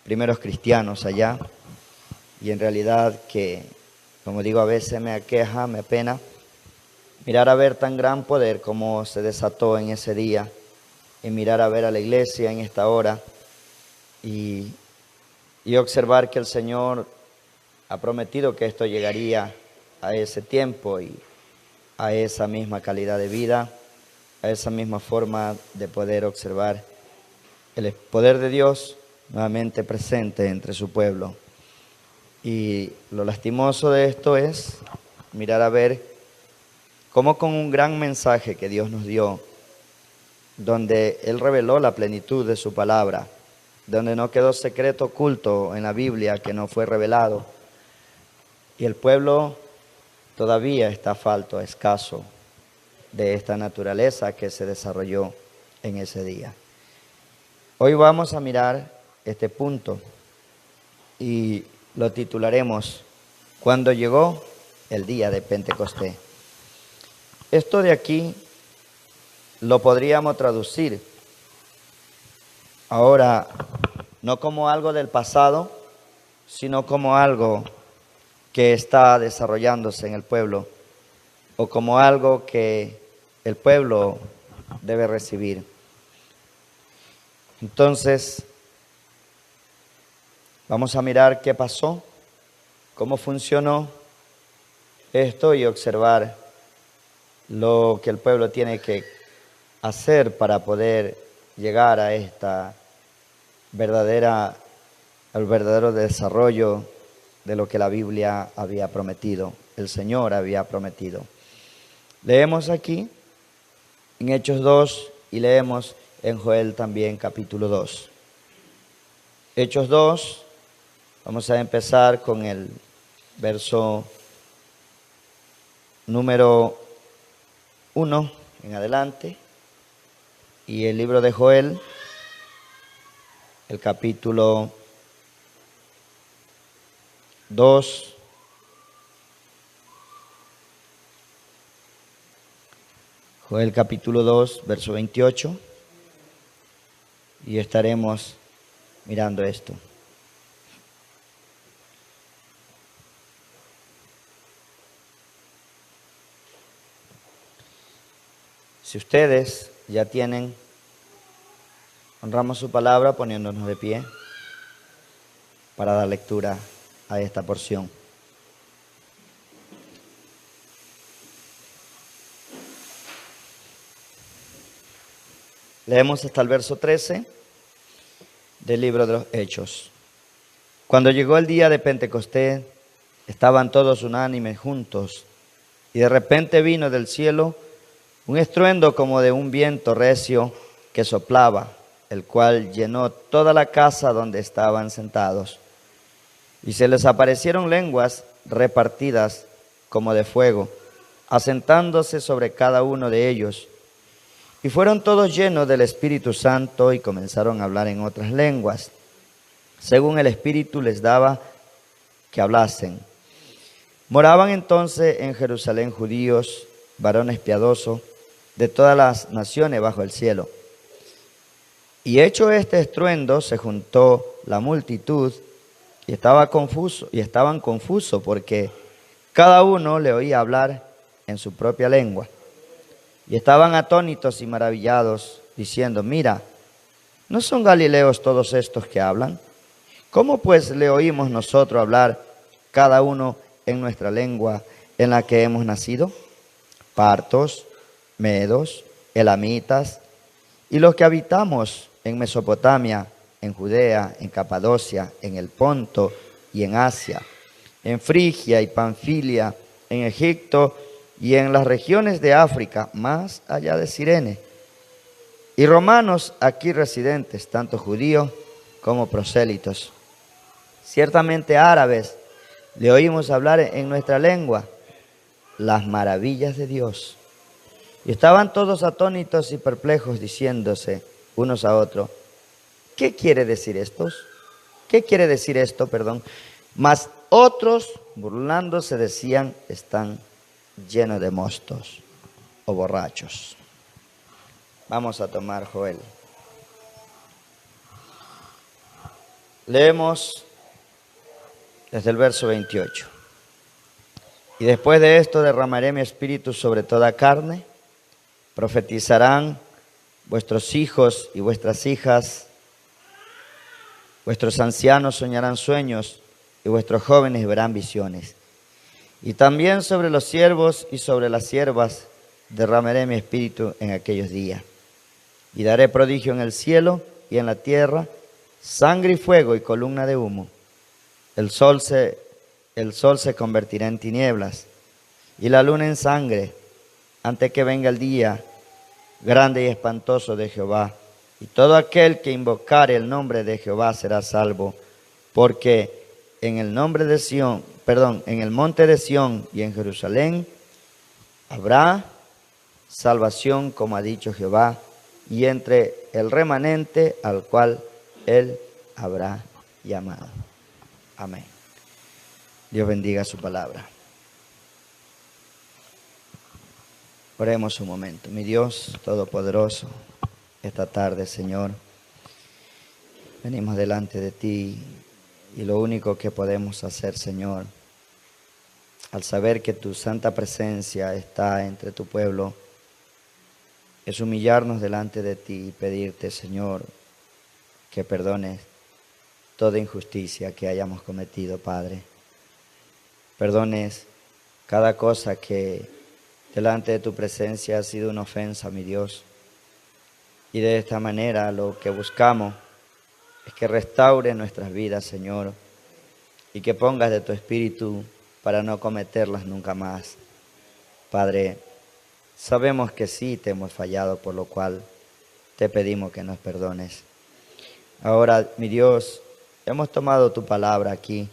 primeros cristianos allá. Y en realidad que, como digo, a veces me aqueja, me apena mirar a ver tan gran poder como se desató en ese día, y mirar a ver a la iglesia en esta hora y observar que el Señor ha prometido que esto llegaría a ese tiempo y a esa misma calidad de vida, a esa misma forma de poder observar el poder de Dios nuevamente presente entre su pueblo. Y lo lastimoso de esto es mirar a ver cómo con un gran mensaje que Dios nos dio, donde Él reveló la plenitud de su palabra, donde no quedó secreto oculto en la Biblia que no fue revelado, y el pueblo todavía está falto, escaso de esta naturaleza que se desarrolló en ese día. Hoy vamos a mirar este punto y lo titularemos "Cuando llegó el día de Pentecostés". Esto de aquí lo podríamos traducir ahora no como algo del pasado, sino como algo que está desarrollándose en el pueblo, o como algo que el pueblo debe recibir. Entonces, vamos a mirar qué pasó, cómo funcionó esto y observar lo que el pueblo tiene que hacer para poder llegar a esta al verdadero desarrollo de lo que la Biblia había prometido, el Señor había prometido. Leemos aquí en Hechos 2 y leemos en Joel también capítulo 2. Hechos 2, vamos a empezar con el verso número 1 en adelante, y el libro de Joel, el capítulo 2, Joel capítulo 2, verso 28, y estaremos mirando esto. Si ustedes ya tienen, honramos su palabra poniéndonos de pie para dar lectura a esta porción. Leemos hasta el verso 13 del libro de los Hechos. Cuando llegó el día de Pentecostés, estaban todos unánimes juntos, y de repente vino del cielo un estruendo como de un viento recio que soplaba, el cual llenó toda la casa donde estaban sentados. Y se les aparecieron lenguas repartidas como de fuego, asentándose sobre cada uno de ellos. Y fueron todos llenos del Espíritu Santo y comenzaron a hablar en otras lenguas, según el Espíritu les daba que hablasen. Moraban entonces en Jerusalén judíos, varones piadosos, de todas las naciones bajo el cielo. Y hecho este estruendo, se juntó la multitud y estaban confusos porque cada uno le oía hablar en su propia lengua. Y estaban atónitos y maravillados, diciendo: mira, ¿no son galileos todos estos que hablan? ¿Cómo pues le oímos nosotros hablar cada uno en nuestra lengua en la que hemos nacido? Partos, medos, elamitas, y los que habitamos en Mesopotamia, en Judea, en Capadocia, en el Ponto y en Asia, en Frigia y Panfilia, en Egipto y en las regiones de África, más allá de Cirene, y romanos aquí residentes, tanto judíos como prosélitos. Ciertamente árabes le oímos hablar en nuestra lengua las maravillas de Dios. Y estaban todos atónitos y perplejos, diciéndose unos a otros: ¿qué quiere decir esto? ¿Qué quiere decir esto? Mas otros, burlándose, decían: están llenos de mostos o borrachos. Vamos a tomar Joel. Leemos desde el verso 28. Y después de esto derramaré mi espíritu sobre toda carne, profetizarán vuestros hijos y vuestras hijas, vuestros ancianos soñarán sueños y vuestros jóvenes verán visiones. Y también sobre los siervos y sobre las siervas derramaré mi espíritu en aquellos días. Y daré prodigio en el cielo y en la tierra, sangre y fuego y columna de humo. El sol se convertirá en tinieblas y la luna en sangre, antes que venga el día grande y espantoso de Jehová. Y todo aquel que invocare el nombre de Jehová será salvo, porque en el monte de Sión y en Jerusalén habrá salvación, como ha dicho Jehová, y entre el remanente al cual él habrá llamado. Amén. Dios bendiga su palabra. Oremos un momento. Mi Dios Todopoderoso, esta tarde, Señor, venimos delante de ti y lo único que podemos hacer, Señor, al saber que tu santa presencia está entre tu pueblo, es humillarnos delante de ti y pedirte, Señor, que perdones toda injusticia que hayamos cometido, Padre. Perdones cada cosa que delante de tu presencia ha sido una ofensa, mi Dios. Y de esta manera lo que buscamos es que restaure nuestras vidas, Señor, y que pongas de tu espíritu para no cometerlas nunca más. Padre, sabemos que sí te hemos fallado, por lo cual te pedimos que nos perdones. Ahora, mi Dios, hemos tomado tu palabra aquí,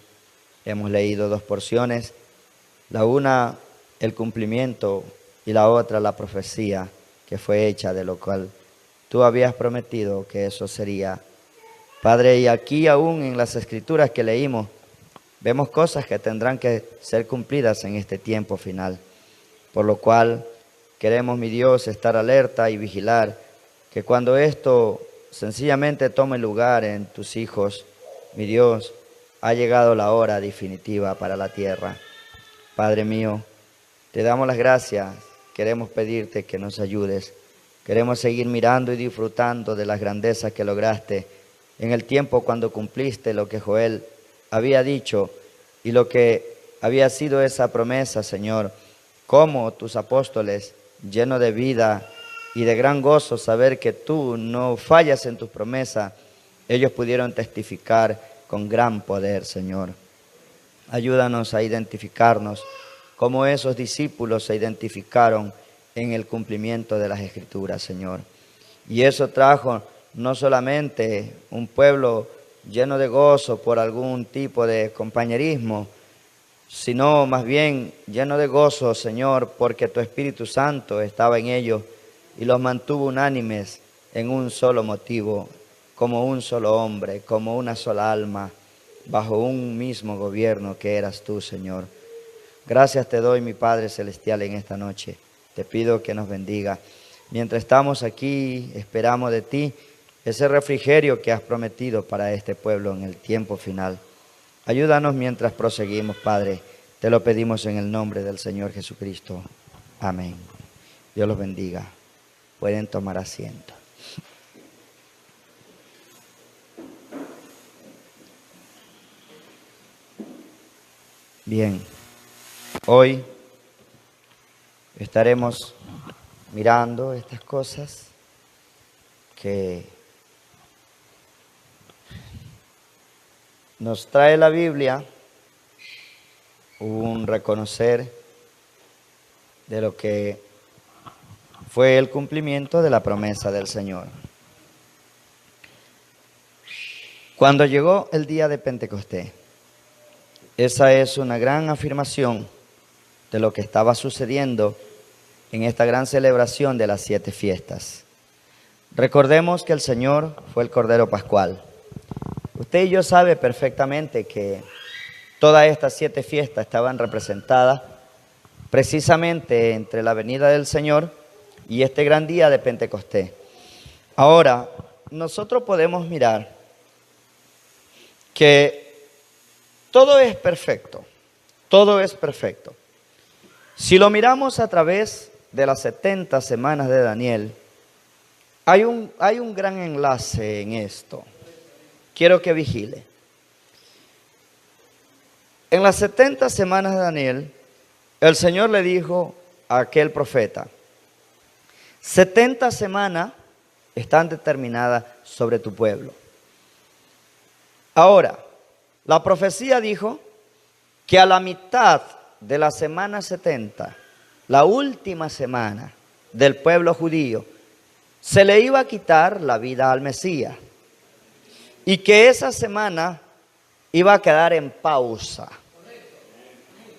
hemos leído 2 porciones, la una el cumplimiento y la otra la profecía que fue hecha, de lo cual tú habías prometido que eso sería. Padre, y aquí aún en las escrituras que leímos, vemos cosas que tendrán que ser cumplidas en este tiempo final, por lo cual queremos, mi Dios, estar alerta y vigilar que cuando esto sencillamente tome lugar en tus hijos, mi Dios, ha llegado la hora definitiva para la tierra. Padre mío, te damos las gracias, queremos pedirte que nos ayudes, queremos seguir mirando y disfrutando de las grandezas que lograste en el tiempo cuando cumpliste lo que Joel había dicho y lo que había sido esa promesa, Señor, como tus apóstoles, llenos de vida y de gran gozo, saber que tú no fallas en tus promesas, ellos pudieron testificar con gran poder, Señor. Ayúdanos a identificarnos como esos discípulos se identificaron en el cumplimiento de las Escrituras, Señor. Y eso trajo no solamente un pueblo lleno de gozo por algún tipo de compañerismo, sino más bien lleno de gozo, Señor, porque tu Espíritu Santo estaba en ellos y los mantuvo unánimes en un solo motivo, como un solo hombre, como una sola alma, bajo un mismo gobierno que eras tú, Señor. Gracias te doy, mi Padre Celestial, en esta noche. Te pido que nos bendiga. Mientras estamos aquí, esperamos de ti ese refrigerio que has prometido para este pueblo en el tiempo final. Ayúdanos mientras proseguimos, Padre. Te lo pedimos en el nombre del Señor Jesucristo. Amén. Dios los bendiga. Pueden tomar asiento. Bien, hoy estaremos mirando estas cosas que nos trae la Biblia, un reconocer de lo que fue el cumplimiento de la promesa del Señor. Cuando llegó el día de Pentecostés, esa es una gran afirmación de lo que estaba sucediendo en esta gran celebración de las 7 fiestas. Recordemos que el Señor fue el Cordero Pascual. Usted y yo sabe perfectamente que todas estas 7 fiestas estaban representadas precisamente entre la venida del Señor y este gran día de Pentecostés. Ahora, nosotros podemos mirar que todo es perfecto, todo es perfecto. Si lo miramos a través de las 70 semanas de Daniel, hay un gran enlace en esto. Quiero que vigile. En las 70 semanas de Daniel, el Señor le dijo a aquel profeta: 70 semanas están determinadas sobre tu pueblo. Ahora, la profecía dijo que a la mitad de la semana 70, la última semana del pueblo judío, se le iba a quitar la vida al Mesías. Y que esa semana iba a quedar en pausa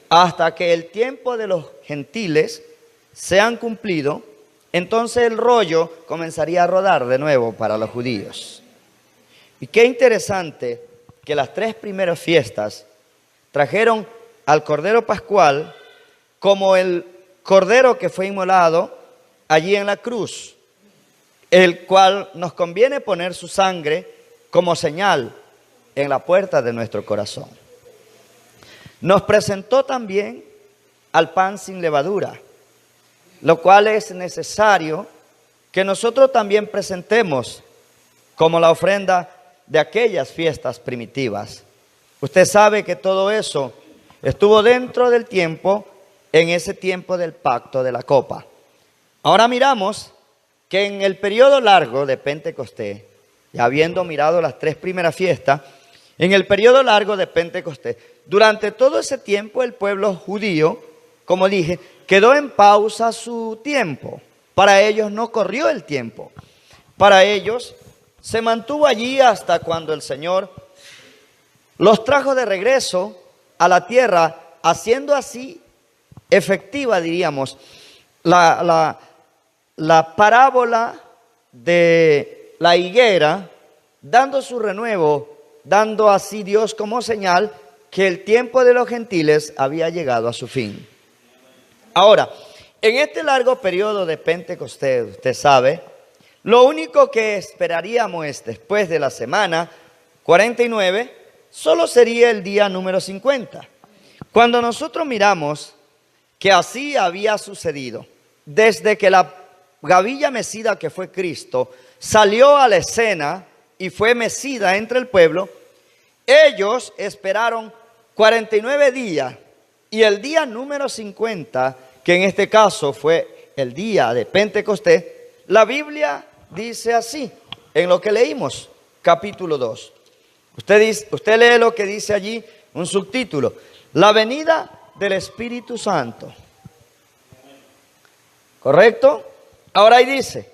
hasta que el tiempo de los gentiles sean cumplido. Entonces el rollo comenzaría a rodar de nuevo para los judíos. Y qué interesante que las 3 primeras fiestas trajeron al Cordero Pascual como el Cordero que fue inmolado allí en la cruz, el cual nos conviene poner su sangre como señal en la puerta de nuestro corazón. Nos presentó también al pan sin levadura, lo cual es necesario que nosotros también presentemos como la ofrenda de aquellas fiestas primitivas. Usted sabe que todo eso estuvo dentro del tiempo, en ese tiempo del pacto de la copa. Ahora miramos que en el periodo largo de Pentecostés, ya habiendo mirado las 3 primeras fiestas, en el periodo largo de Pentecostés, durante todo ese tiempo el pueblo judío, como dije, quedó en pausa su tiempo. Para ellos no corrió el tiempo. Para ellos se mantuvo allí hasta cuando el Señor los trajo de regreso a la tierra, haciendo así efectiva, diríamos, la parábola de la higuera, dando su renuevo, dando así Dios como señal que el tiempo de los gentiles había llegado a su fin. Ahora, en este largo periodo de Pentecostés, usted sabe, lo único que esperaríamos es, después de la semana 49, solo sería el día número 50. Cuando nosotros miramos que así había sucedido, desde que la gavilla mecida que fue Cristo salió a la escena y fue mecida entre el pueblo, ellos esperaron 49 días y el día número 50, que en este caso fue el día de Pentecostés, la Biblia dice así, en lo que leímos, capítulo 2. Usted lee lo que dice allí, un subtítulo: la venida del Espíritu Santo. ¿Correcto? Ahora ahí dice: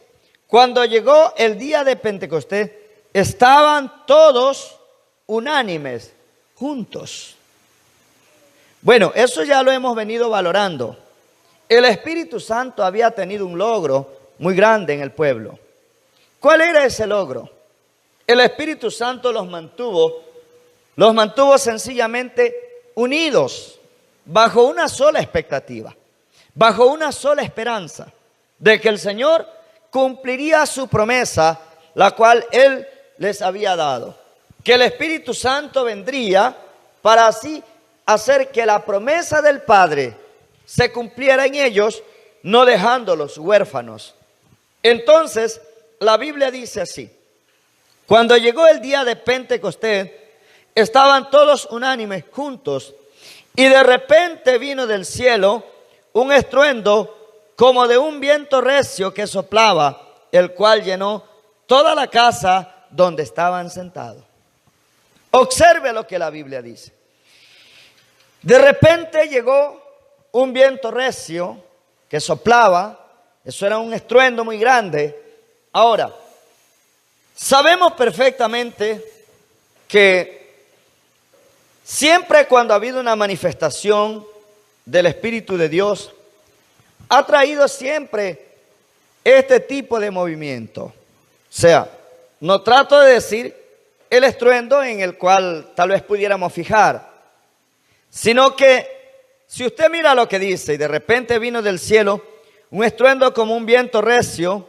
cuando llegó el día de Pentecostés, estaban todos unánimes, juntos. Bueno, eso ya lo hemos venido valorando. El Espíritu Santo había tenido un logro muy grande en el pueblo. ¿Cuál era ese logro? El Espíritu Santo los mantuvo sencillamente unidos bajo una sola expectativa, bajo una sola esperanza de que el Señor cumpliría su promesa, la cual Él les había dado. Que el Espíritu Santo vendría para así hacer que la promesa del Padre se cumpliera en ellos, no dejándolos huérfanos. Entonces, la Biblia dice así: cuando llegó el día de Pentecostés, estaban todos unánimes juntos, y de repente vino del cielo un estruendo como de un viento recio que soplaba, el cual llenó toda la casa donde estaban sentados. Observe lo que la Biblia dice. De repente llegó un viento recio que soplaba, eso era un estruendo muy grande. Ahora, sabemos perfectamente que siempre cuando ha habido una manifestación del Espíritu de Dios, ha traído siempre este tipo de movimiento. O sea, no trato de decir el estruendo en el cual tal vez pudiéramos fijar, sino que si usted mira lo que dice: y de repente vino del cielo un estruendo como un viento recio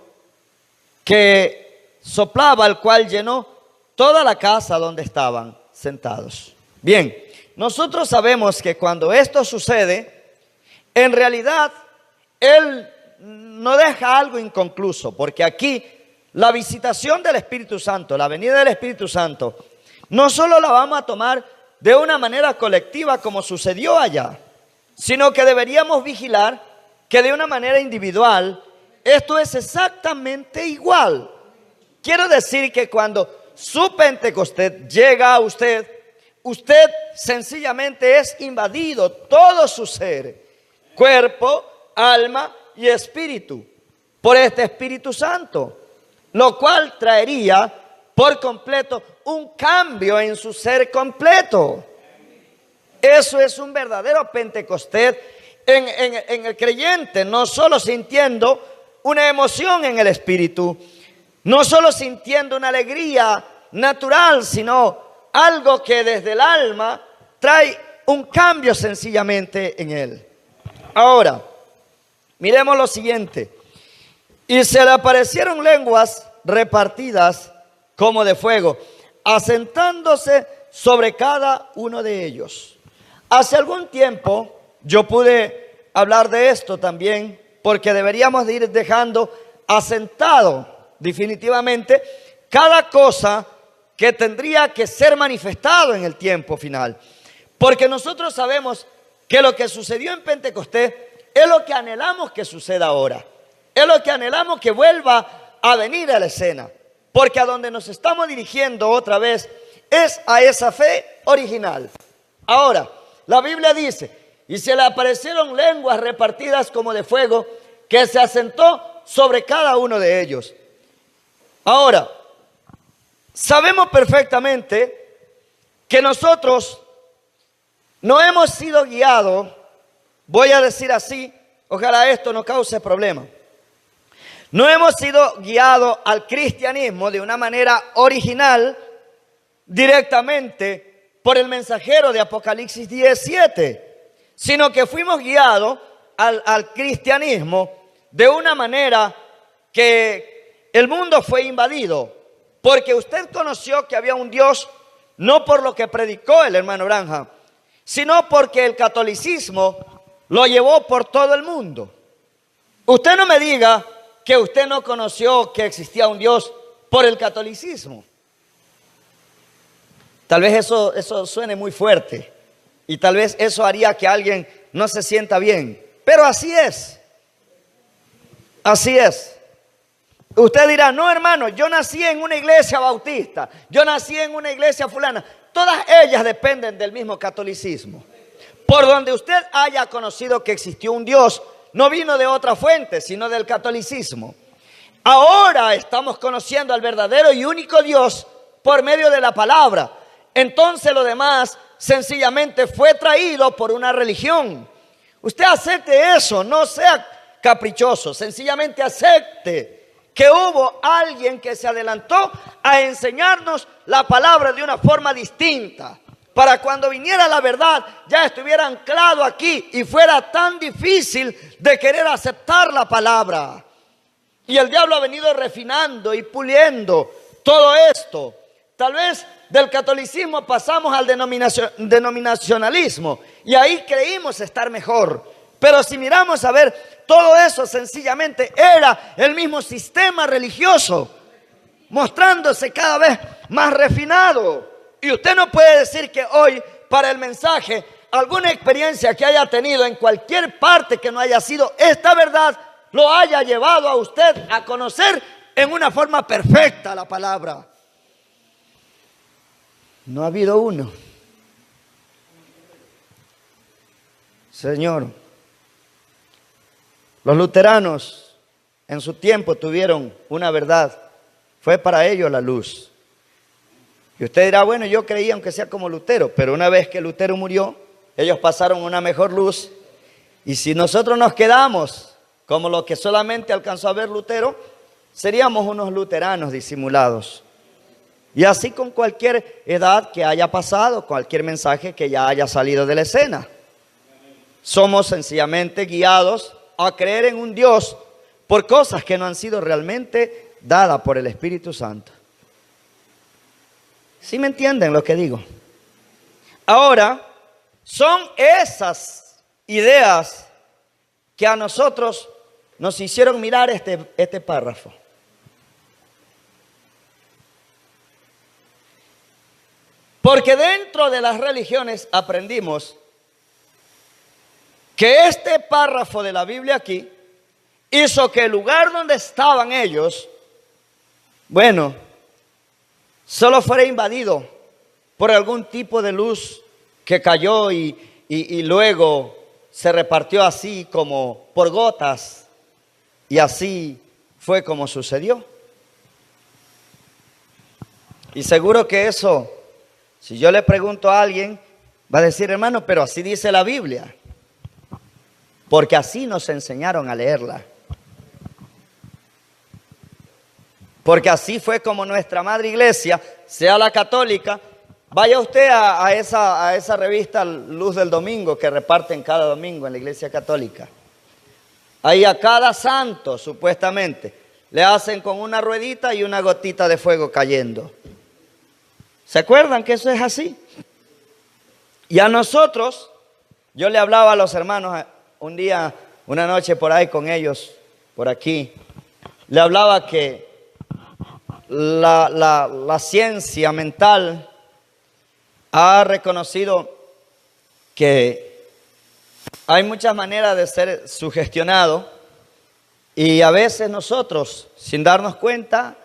que soplaba, el cual llenó toda la casa donde estaban. sentados. Bien, nosotros sabemos que cuando esto sucede, en realidad Él no deja algo inconcluso, porque aquí la visitación del Espíritu Santo, la venida del Espíritu Santo, no solo la vamos a tomar de una manera colectiva como sucedió allá, sino que deberíamos vigilar que de una manera individual esto es exactamente igual. Quiero decir que cuando su Pentecostés llega a usted, usted sencillamente es invadido todo su ser, cuerpo, alma y espíritu, por este Espíritu Santo, lo cual traería por completo un cambio en su ser completo. Eso es un verdadero Pentecostés en el creyente, no solo sintiendo una emoción en el espíritu, no solo sintiendo una alegría natural, sino algo que desde el alma trae un cambio sencillamente en él. Ahora, miremos lo siguiente. Y se le aparecieron lenguas repartidas como de fuego, asentándose sobre cada uno de ellos. Hace algún tiempo yo pude hablar de esto también, porque deberíamos de ir dejando asentado definitivamente cada cosa que tendría que ser manifestado en el tiempo final. Porque nosotros sabemos que lo que sucedió en Pentecostés es lo que anhelamos que suceda ahora. Es lo que anhelamos que vuelva a venir a la escena. Porque a donde nos estamos dirigiendo otra vez es a esa fe original. Ahora, la Biblia dice: y se le aparecieron lenguas repartidas como de fuego, que se asentó sobre cada uno de ellos. Ahora, sabemos perfectamente que nosotros no hemos sido guiados, voy a decir así, ojalá esto no cause problema. No hemos sido guiados al cristianismo de una manera original, directamente por el mensajero de Apocalipsis 17, sino que fuimos guiados al cristianismo de una manera que el mundo fue invadido, porque usted conoció que había un Dios no por lo que predicó el hermano Branham, sino porque el catolicismo lo llevó por todo el mundo. Usted no me diga que usted no conoció que existía un Dios por el catolicismo. Tal vez eso suene muy fuerte y tal vez eso haría que alguien no se sienta bien, pero así es. Así es. Usted dirá: no, hermano, yo nací en una iglesia bautista, yo nací en una iglesia fulana. Todas ellas dependen del mismo catolicismo. Por donde usted haya conocido que existió un Dios, no vino de otra fuente, sino del catolicismo. Ahora estamos conociendo al verdadero y único Dios por medio de la palabra. Entonces lo demás sencillamente fue traído por una religión. Usted acepte eso, no sea caprichoso, sencillamente acepte que hubo alguien que se adelantó a enseñarnos la palabra de una forma distinta, para cuando viniera la verdad ya estuviera anclado aquí y fuera tan difícil de querer aceptar la palabra. Y el diablo ha venido refinando y puliendo todo esto. Tal vez del catolicismo pasamos al denominacionalismo y ahí creímos estar mejor. Pero si miramos a ver, todo eso sencillamente era el mismo sistema religioso, mostrándose cada vez más refinado. Y usted no puede decir que hoy, para el mensaje, alguna experiencia que haya tenido en cualquier parte que no haya sido esta verdad, lo haya llevado a usted a conocer en una forma perfecta la palabra. No ha habido uno. Señor, los luteranos en su tiempo tuvieron una verdad. Fue para ellos la luz. Y usted dirá: bueno, yo creía aunque sea como Lutero, pero una vez que Lutero murió, ellos pasaron una mejor luz. Y si nosotros nos quedamos como lo que solamente alcanzó a ver Lutero, seríamos unos luteranos disimulados. Y así con cualquier edad que haya pasado, cualquier mensaje que ya haya salido de la escena. Somos sencillamente guiados a creer en un Dios por cosas que no han sido realmente dadas por el Espíritu Santo. ¿Sí me entienden lo que digo? Ahora, son esas ideas que a nosotros nos hicieron mirar este párrafo. Porque dentro de las religiones aprendimos que este párrafo de la Biblia aquí hizo que el lugar donde estaban ellos, bueno, solo fuera invadido por algún tipo de luz que cayó y luego se repartió así como por gotas, y así fue como sucedió. Y seguro que eso, si yo le pregunto a alguien, va a decir: hermano, pero así dice la Biblia, porque así nos enseñaron a leerla. Porque así fue como nuestra madre iglesia, sea la católica. Vaya usted a esa revista Luz del Domingo que reparten cada domingo en la iglesia católica. Ahí a cada santo, supuestamente, le hacen con una ruedita y una gotita de fuego cayendo. ¿Se acuerdan que eso es así? Y a nosotros, yo le hablaba a los hermanos un día, una noche por ahí con ellos, por aquí, le hablaba que la ciencia mental ha reconocido que hay muchas maneras de ser sugestionado, y a veces nosotros, sin darnos cuenta,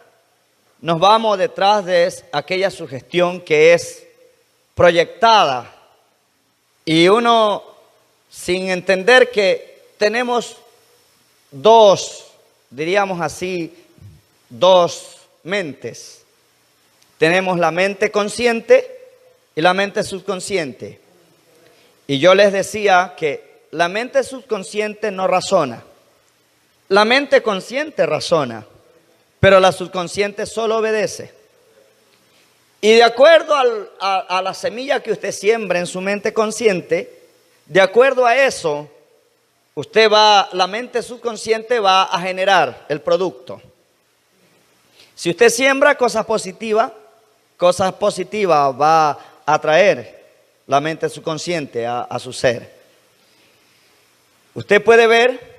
nos vamos detrás de aquella sugestión que es proyectada, y uno, sin entender que tenemos diríamos así, dos mentes. Tenemos la mente consciente y la mente subconsciente. Y yo les decía que la mente subconsciente no razona. La mente consciente razona, pero la subconsciente solo obedece. Y de acuerdo a la semilla que usted siembra en su mente consciente, de acuerdo a eso, la mente subconsciente va a generar el producto. Si usted siembra cosas positivas va a atraer la mente subconsciente a su ser. Usted puede ver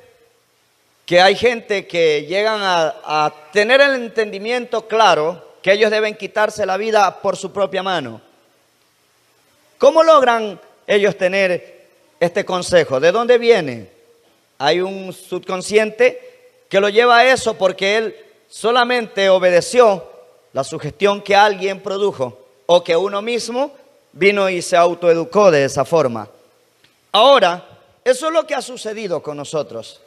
que hay gente que llegan a tener el entendimiento claro que ellos deben quitarse la vida por su propia mano. ¿Cómo logran ellos tener este consejo? ¿De dónde viene? Hay un subconsciente que lo lleva a eso porque él solamente obedeció la sugestión que alguien produjo o que uno mismo vino y se autoeducó de esa forma. Ahora, eso es lo que ha sucedido con nosotros.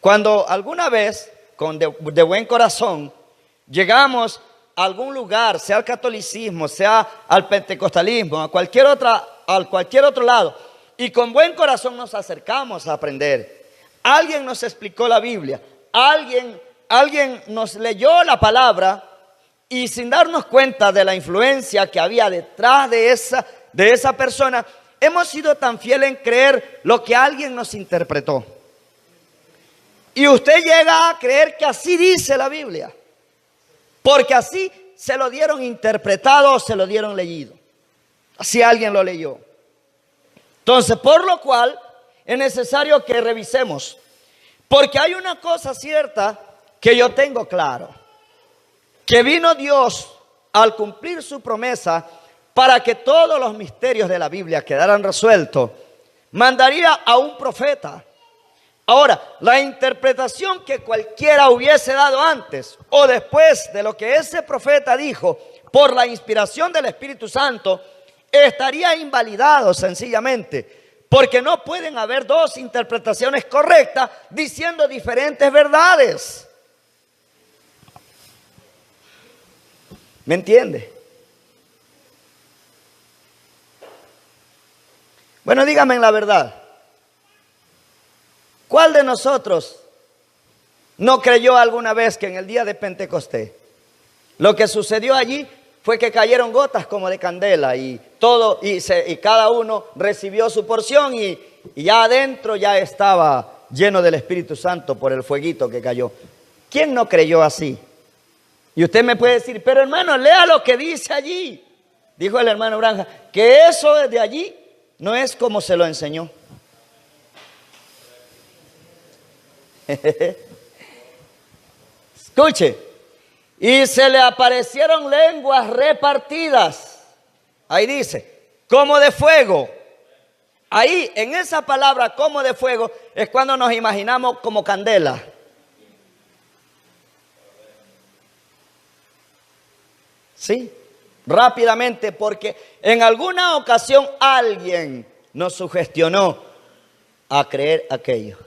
Cuando alguna vez, de buen corazón, llegamos a algún lugar, sea al catolicismo, sea al pentecostalismo, a cualquier otro lado, y con buen corazón nos acercamos a aprender. Alguien nos explicó la Biblia, alguien nos leyó la palabra, y sin darnos cuenta de la influencia que había detrás de esa persona, hemos sido tan fieles en creer lo que alguien nos interpretó. Y usted llega a creer que así dice la Biblia, porque así se lo dieron interpretado o se lo dieron leído. Así alguien lo leyó. Entonces, por lo cual es necesario que revisemos, porque hay una cosa cierta que yo tengo claro, que vino Dios al cumplir su promesa para que todos los misterios de la Biblia quedaran resueltos, mandaría a un profeta. Ahora, la interpretación que cualquiera hubiese dado antes o después de lo que ese profeta dijo por la inspiración del Espíritu Santo estaría invalidado sencillamente, porque no pueden haber dos interpretaciones correctas diciendo diferentes verdades. ¿Me entiende? Bueno, dígame la verdad. ¿Cuál de nosotros no creyó alguna vez que en el día de Pentecostés lo que sucedió allí fue que cayeron gotas como de candela y cada uno recibió su porción y ya adentro ya estaba lleno del Espíritu Santo por el fueguito que cayó? ¿Quién no creyó así? Y usted me puede decir: pero hermano, lea lo que dice allí. dijo el hermano Branja, que eso desde allí no es como se lo enseñó. Escuche, y se le aparecieron lenguas repartidas. Ahí dice, como de fuego. Ahí, en esa palabra, como de fuego, es cuando nos imaginamos como candela. ¿Sí? Rápidamente, porque en alguna ocasión alguien nos sugestionó a creer aquello.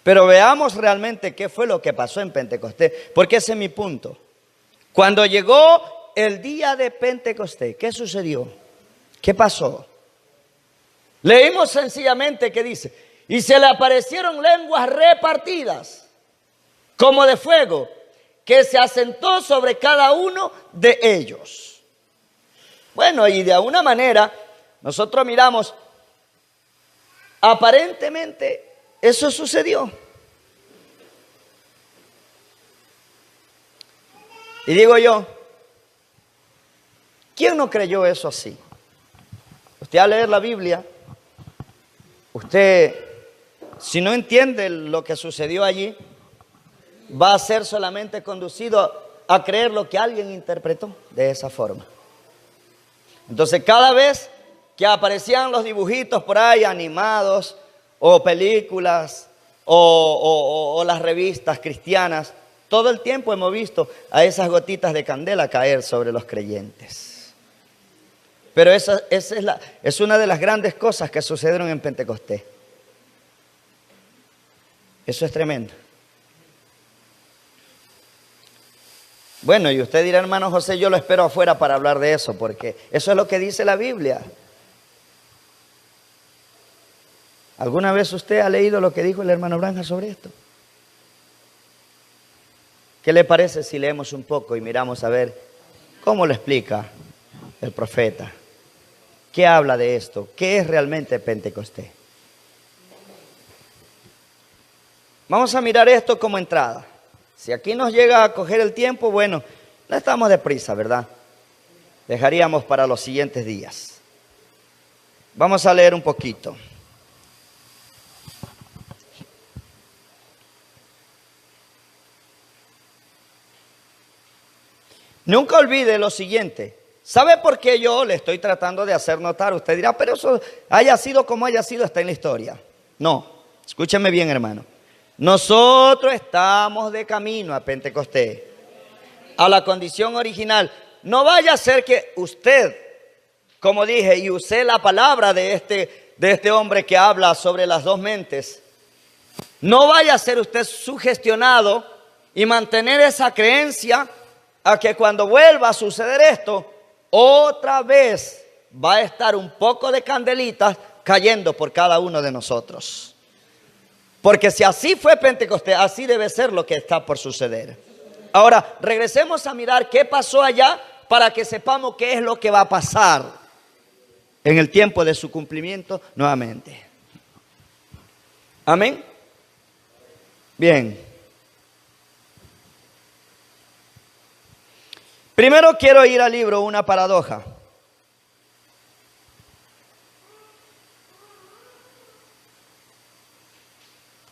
Pero veamos realmente qué fue lo que pasó en Pentecostés, porque ese es mi punto. Cuando llegó el día de Pentecostés, ¿qué sucedió? ¿Qué pasó? Leímos sencillamente que dice, y se le aparecieron lenguas repartidas, como de fuego, que se asentó sobre cada uno de ellos. Bueno, y de alguna manera, nosotros miramos, aparentemente, eso sucedió. Y digo yo, ¿quién no creyó eso así? Usted al leer la Biblia, usted, si no entiende lo que sucedió allí, va a ser solamente conducido a creer lo que alguien interpretó de esa forma. Entonces, cada vez que aparecían los dibujitos por ahí animados, o películas, o las revistas cristianas, todo el tiempo hemos visto a esas gotitas de candela caer sobre los creyentes. Pero esa es una de las grandes cosas que sucedieron en Pentecostés. Eso es tremendo. Bueno, y usted dirá, hermano José, yo lo espero afuera para hablar de eso, porque eso es lo que dice la Biblia. ¿Alguna vez usted ha leído lo que dijo el hermano Branja sobre esto? ¿Qué le parece si leemos un poco y miramos a ver cómo lo explica el profeta? ¿Qué habla de esto? ¿Qué es realmente Pentecostés? Vamos a mirar esto como entrada. Si aquí nos llega a coger el tiempo, bueno, no estamos deprisa, ¿verdad? Dejaríamos para los siguientes días. Vamos a leer un poquito. Nunca olvide lo siguiente. ¿Sabe por qué yo le estoy tratando de hacer notar? Usted dirá, pero eso haya sido como haya sido, está en la historia. No, escúcheme bien, hermano. Nosotros estamos de camino a Pentecostés, a la condición original. No vaya a ser que usted, como dije, y usé la palabra de este hombre que habla sobre las dos mentes, no vaya a ser usted sugestionado y mantener esa creencia a que cuando vuelva a suceder esto, otra vez va a estar un poco de candelitas cayendo por cada uno de nosotros. Porque si así fue Pentecostés, así debe ser lo que está por suceder. Ahora, regresemos a mirar qué pasó allá para que sepamos qué es lo que va a pasar en el tiempo de su cumplimiento nuevamente. Amén. Bien. Primero quiero ir al libro Una paradoja.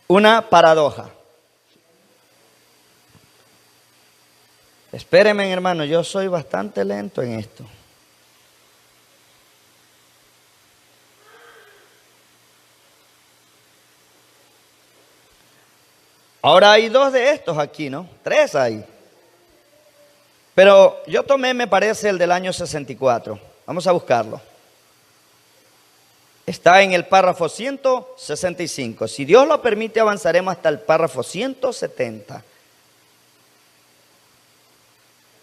Una paradoja. Espérenme, hermano, yo soy bastante lento en esto. Ahora hay dos de estos aquí, ¿no? Tres hay. Pero yo tomé, me parece, el del año 64. Vamos a buscarlo. Está en el párrafo 165. Si Dios lo permite, avanzaremos hasta el párrafo 170.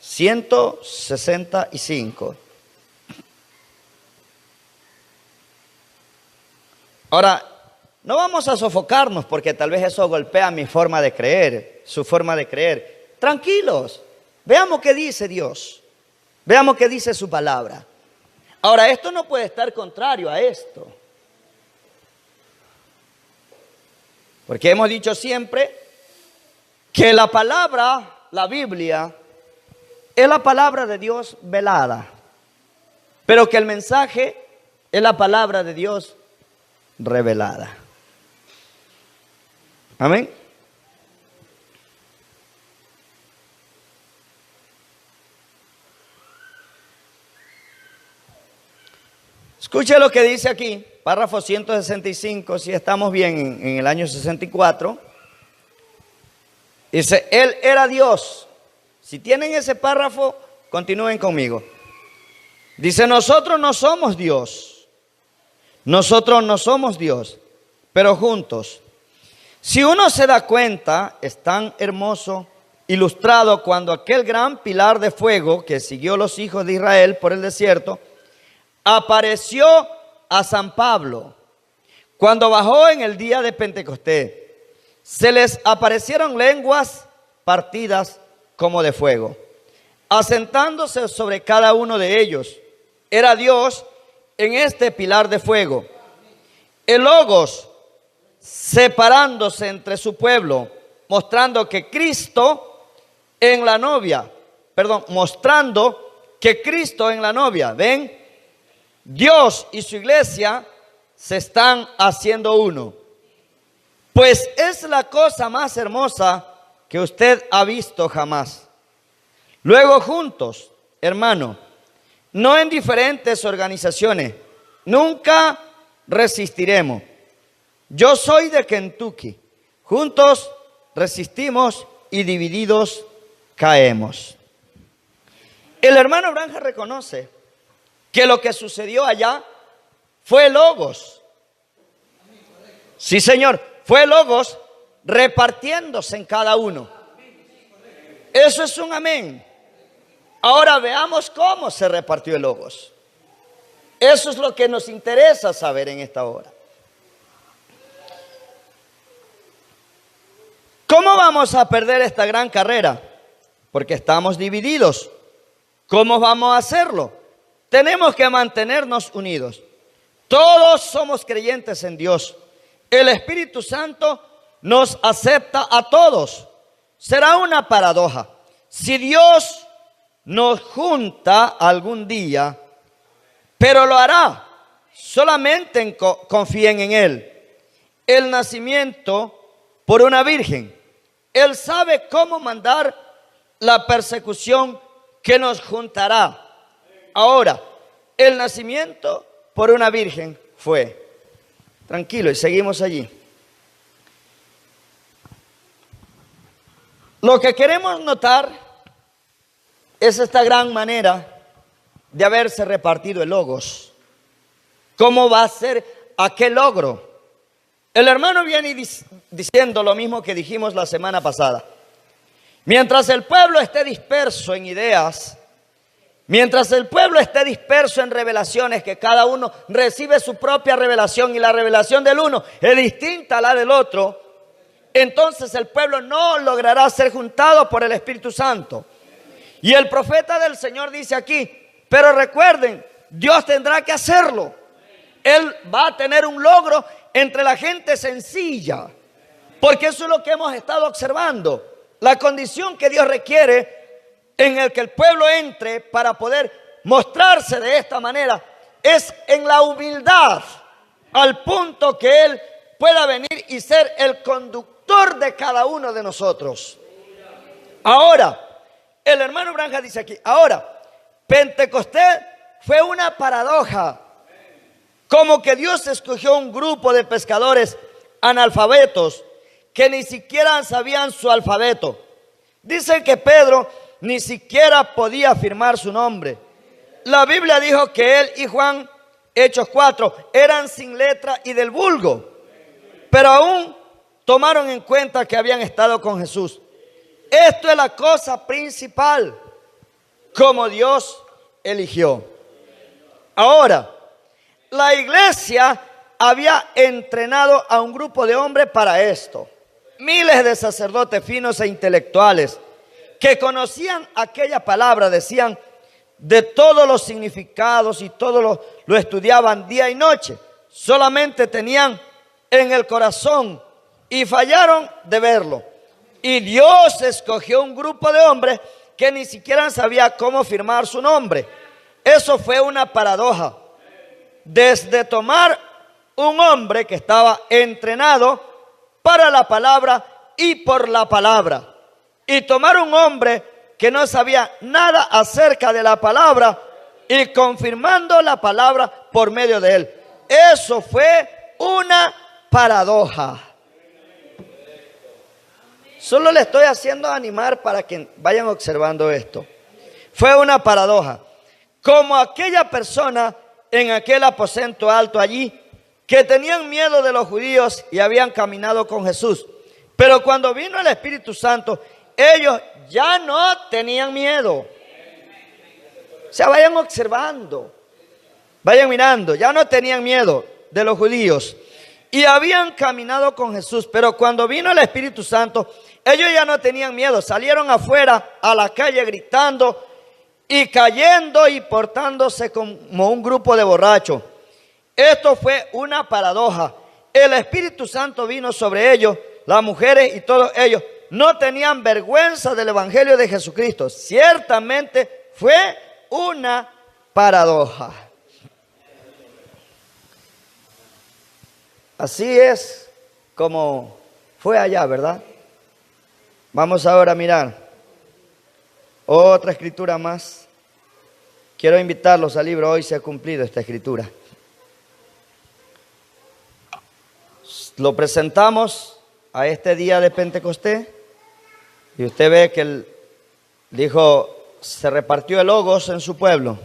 165. Ahora, no vamos a sofocarnos porque tal vez eso golpea mi forma de creer, su forma de creer. Tranquilos. Veamos qué dice Dios. Veamos qué dice su palabra. Ahora, esto no puede estar contrario a esto. Porque hemos dicho siempre que la palabra, la Biblia, es la palabra de Dios velada, pero que el mensaje es la palabra de Dios revelada. Amén. Escuche lo que dice aquí, párrafo 165, si estamos bien en el año 64. Dice, Él era Dios. Si tienen ese párrafo, continúen conmigo. Dice, nosotros no somos Dios. Nosotros no somos Dios, pero juntos. Si uno se da cuenta, es tan hermoso, ilustrado cuando aquel gran pilar de fuego que siguió los hijos de Israel por el desierto, apareció a San Pablo cuando bajó en el día de Pentecostés. Se les aparecieron lenguas partidas como de fuego, asentándose sobre cada uno de ellos. Era Dios en este pilar de fuego. El Logos separándose entre su pueblo, mostrando que Cristo en la novia, mostrando que Cristo en la novia, ¿ven? Dios y su iglesia se están haciendo uno. Pues es la cosa más hermosa que usted ha visto jamás. Luego juntos, hermano, no en diferentes organizaciones, nunca resistiremos. Yo soy de Kentucky. Juntos resistimos y divididos caemos. El hermano Branham reconoce que lo que sucedió allá fue Logos. Sí, señor, fue Logos repartiéndose en cada uno. Eso es un amén. Ahora veamos cómo se repartió el Logos. Eso es lo que nos interesa saber en esta hora. ¿Cómo vamos a perder esta gran carrera? Porque estamos divididos. ¿Cómo vamos a hacerlo? Tenemos que mantenernos unidos. Todos somos creyentes en Dios. El Espíritu Santo nos acepta a todos. Será una paradoja. Si Dios nos junta algún día, pero lo hará, solamente confíen en Él. El nacimiento por una virgen. Él sabe cómo mandar la persecución que nos juntará. Ahora, el nacimiento por una virgen fue. Tranquilo, y seguimos allí. Lo que queremos notar es esta gran manera de haberse repartido el Logos. ¿Cómo va a ser aquel logro? El hermano viene diciendo lo mismo que dijimos la semana pasada. Mientras el pueblo esté disperso en ideas, mientras el pueblo esté disperso en revelaciones, que cada uno recibe su propia revelación y la revelación del uno es distinta a la del otro, entonces el pueblo no logrará ser juntado por el Espíritu Santo. Y el profeta del Señor dice aquí, pero recuerden, Dios tendrá que hacerlo. Él va a tener un logro entre la gente sencilla, porque eso es lo que hemos estado observando. La condición que Dios requiere en el que el pueblo entre para poder mostrarse de esta manera es en la humildad, al punto que Él pueda venir y ser el conductor de cada uno de nosotros. Ahora, el hermano Branham dice aquí, ahora, Pentecostés fue una paradoja, como que Dios escogió un grupo de pescadores analfabetos que ni siquiera sabían su alfabeto. Dice que Pedro ni siquiera podía firmar su nombre. La Biblia dijo que él y Juan, Hechos 4, eran sin letra y del vulgo, pero aún tomaron en cuenta que habían estado con Jesús. Esto es la cosa principal, como Dios eligió. Ahora, la iglesia había entrenado a un grupo de hombres para esto. Miles de sacerdotes finos e intelectuales que conocían aquella palabra, decían de todos los significados y todo lo estudiaban día y noche. Solamente tenían en el corazón y fallaron de verlo. Y Dios escogió un grupo de hombres que ni siquiera sabía cómo firmar su nombre. Eso fue una paradoja. Desde tomar un hombre que estaba entrenado para la palabra y por la palabra, y tomar un hombre que no sabía nada acerca de la palabra y confirmando la palabra por medio de él. Eso fue una paradoja. Solo le estoy haciendo animar para que vayan observando esto. Fue una paradoja. Como aquella persona en aquel aposento alto allí, que tenían miedo de los judíos y habían caminado con Jesús. Pero cuando vino el Espíritu Santo, ellos ya no tenían miedo. O sea, vayan observando, vayan mirando, ya no tenían miedo de los judíos. Y habían caminado con Jesús, pero cuando vino el Espíritu Santo, ellos ya no tenían miedo. Salieron afuera a la calle gritando y cayendo y portándose como un grupo de borrachos. Esto fue una paradoja. El Espíritu Santo vino sobre ellos, las mujeres y todos ellos no tenían vergüenza del Evangelio de Jesucristo. Ciertamente fue una paradoja. Así es como fue allá, ¿verdad? Vamos ahora a mirar otra escritura más. Quiero invitarlos al libro. Hoy se ha cumplido esta escritura. Lo presentamos a este día de Pentecostés y usted ve que él dijo, se repartió el logos en su pueblo.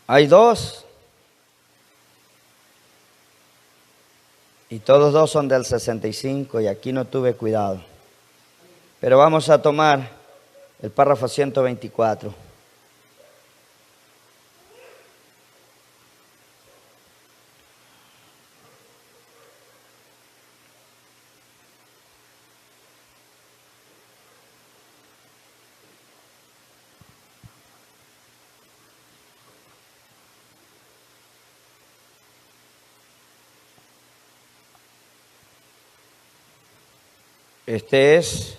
Hay dos y todos dos son del 65 y aquí no tuve cuidado. Pero vamos a tomar el párrafo 124. Este es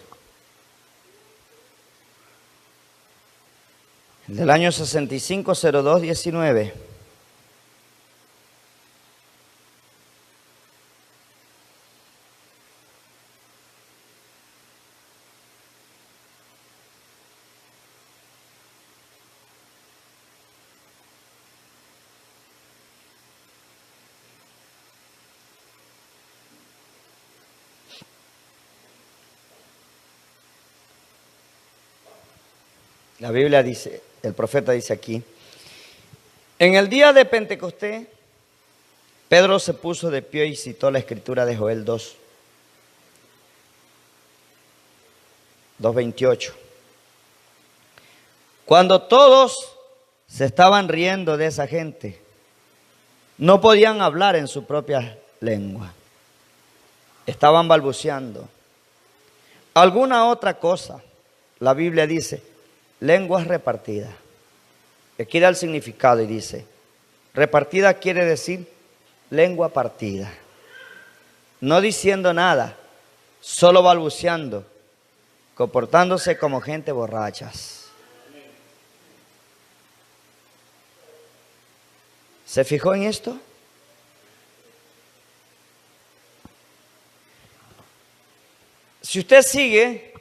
el del año 65-02-19. La Biblia dice, el profeta dice aquí, en el día de Pentecostés, Pedro se puso de pie y citó la escritura de Joel 2:28. Cuando todos se estaban riendo de esa gente, no podían hablar en su propia lengua. Estaban balbuceando. Alguna otra cosa, la Biblia dice, lenguas repartidas. Aquí da el significado y dice, repartida quiere decir lengua partida. No diciendo nada, solo balbuceando, comportándose como gente borrachas. ¿Se fijó en esto? Si usted sigue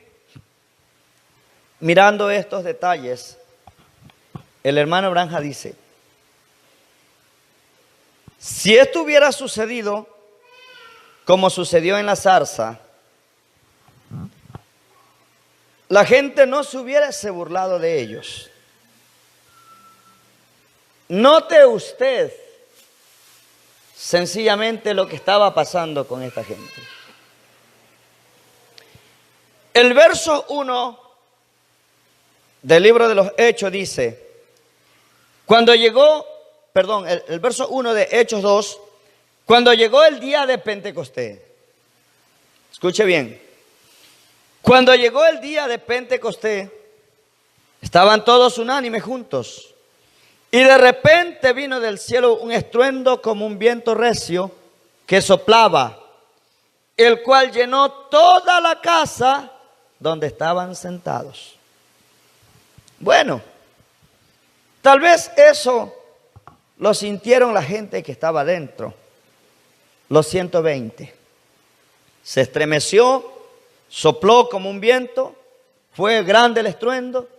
mirando estos detalles, el hermano Branham dice, si esto hubiera sucedido como sucedió en la zarza, la gente no se hubiese burlado de ellos. Note usted sencillamente lo que estaba pasando con esta gente. El verso 1 del libro de los Hechos dice, cuando llegó, el verso 1 de Hechos 2, cuando llegó el día de Pentecostés, escuche bien, cuando llegó el día de Pentecostés, Estaban todos unánimes juntos. Y de repente vino del cielo un estruendo como un viento recio que soplaba, el cual llenó toda la casa donde estaban sentados. Bueno, tal vez eso lo sintieron la gente que estaba dentro, los 120. Se estremeció, sopló como un viento, fue grande el estruendo.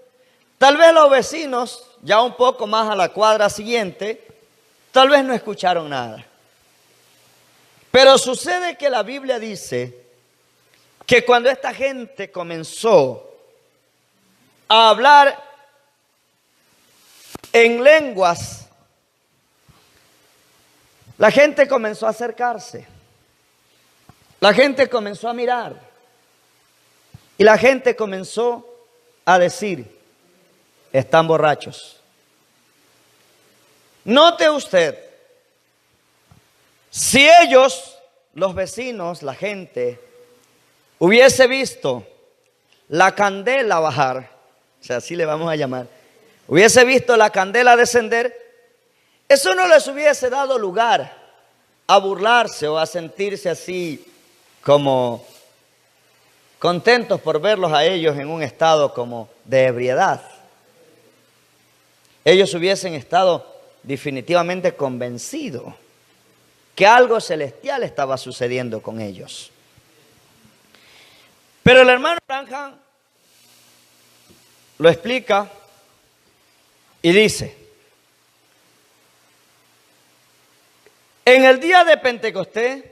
Tal vez los vecinos, ya un poco más a la cuadra siguiente, tal vez no escucharon nada. Pero sucede que la Biblia dice que cuando esta gente comenzó a hablar en lenguas, la gente comenzó a acercarse. La gente comenzó a mirar. Y la gente comenzó a decir: están borrachos. Note usted, si ellos, los vecinos, la gente, hubiese visto la candela bajar, o sea, así le vamos a llamar, hubiese visto la candela descender, eso no les hubiese dado lugar a burlarse o a sentirse así como contentos por verlos a ellos en un estado como de ebriedad. Ellos hubiesen estado definitivamente convencidos que algo celestial estaba sucediendo con ellos. Pero el hermano Branham lo explica y dice: en el día de Pentecostés,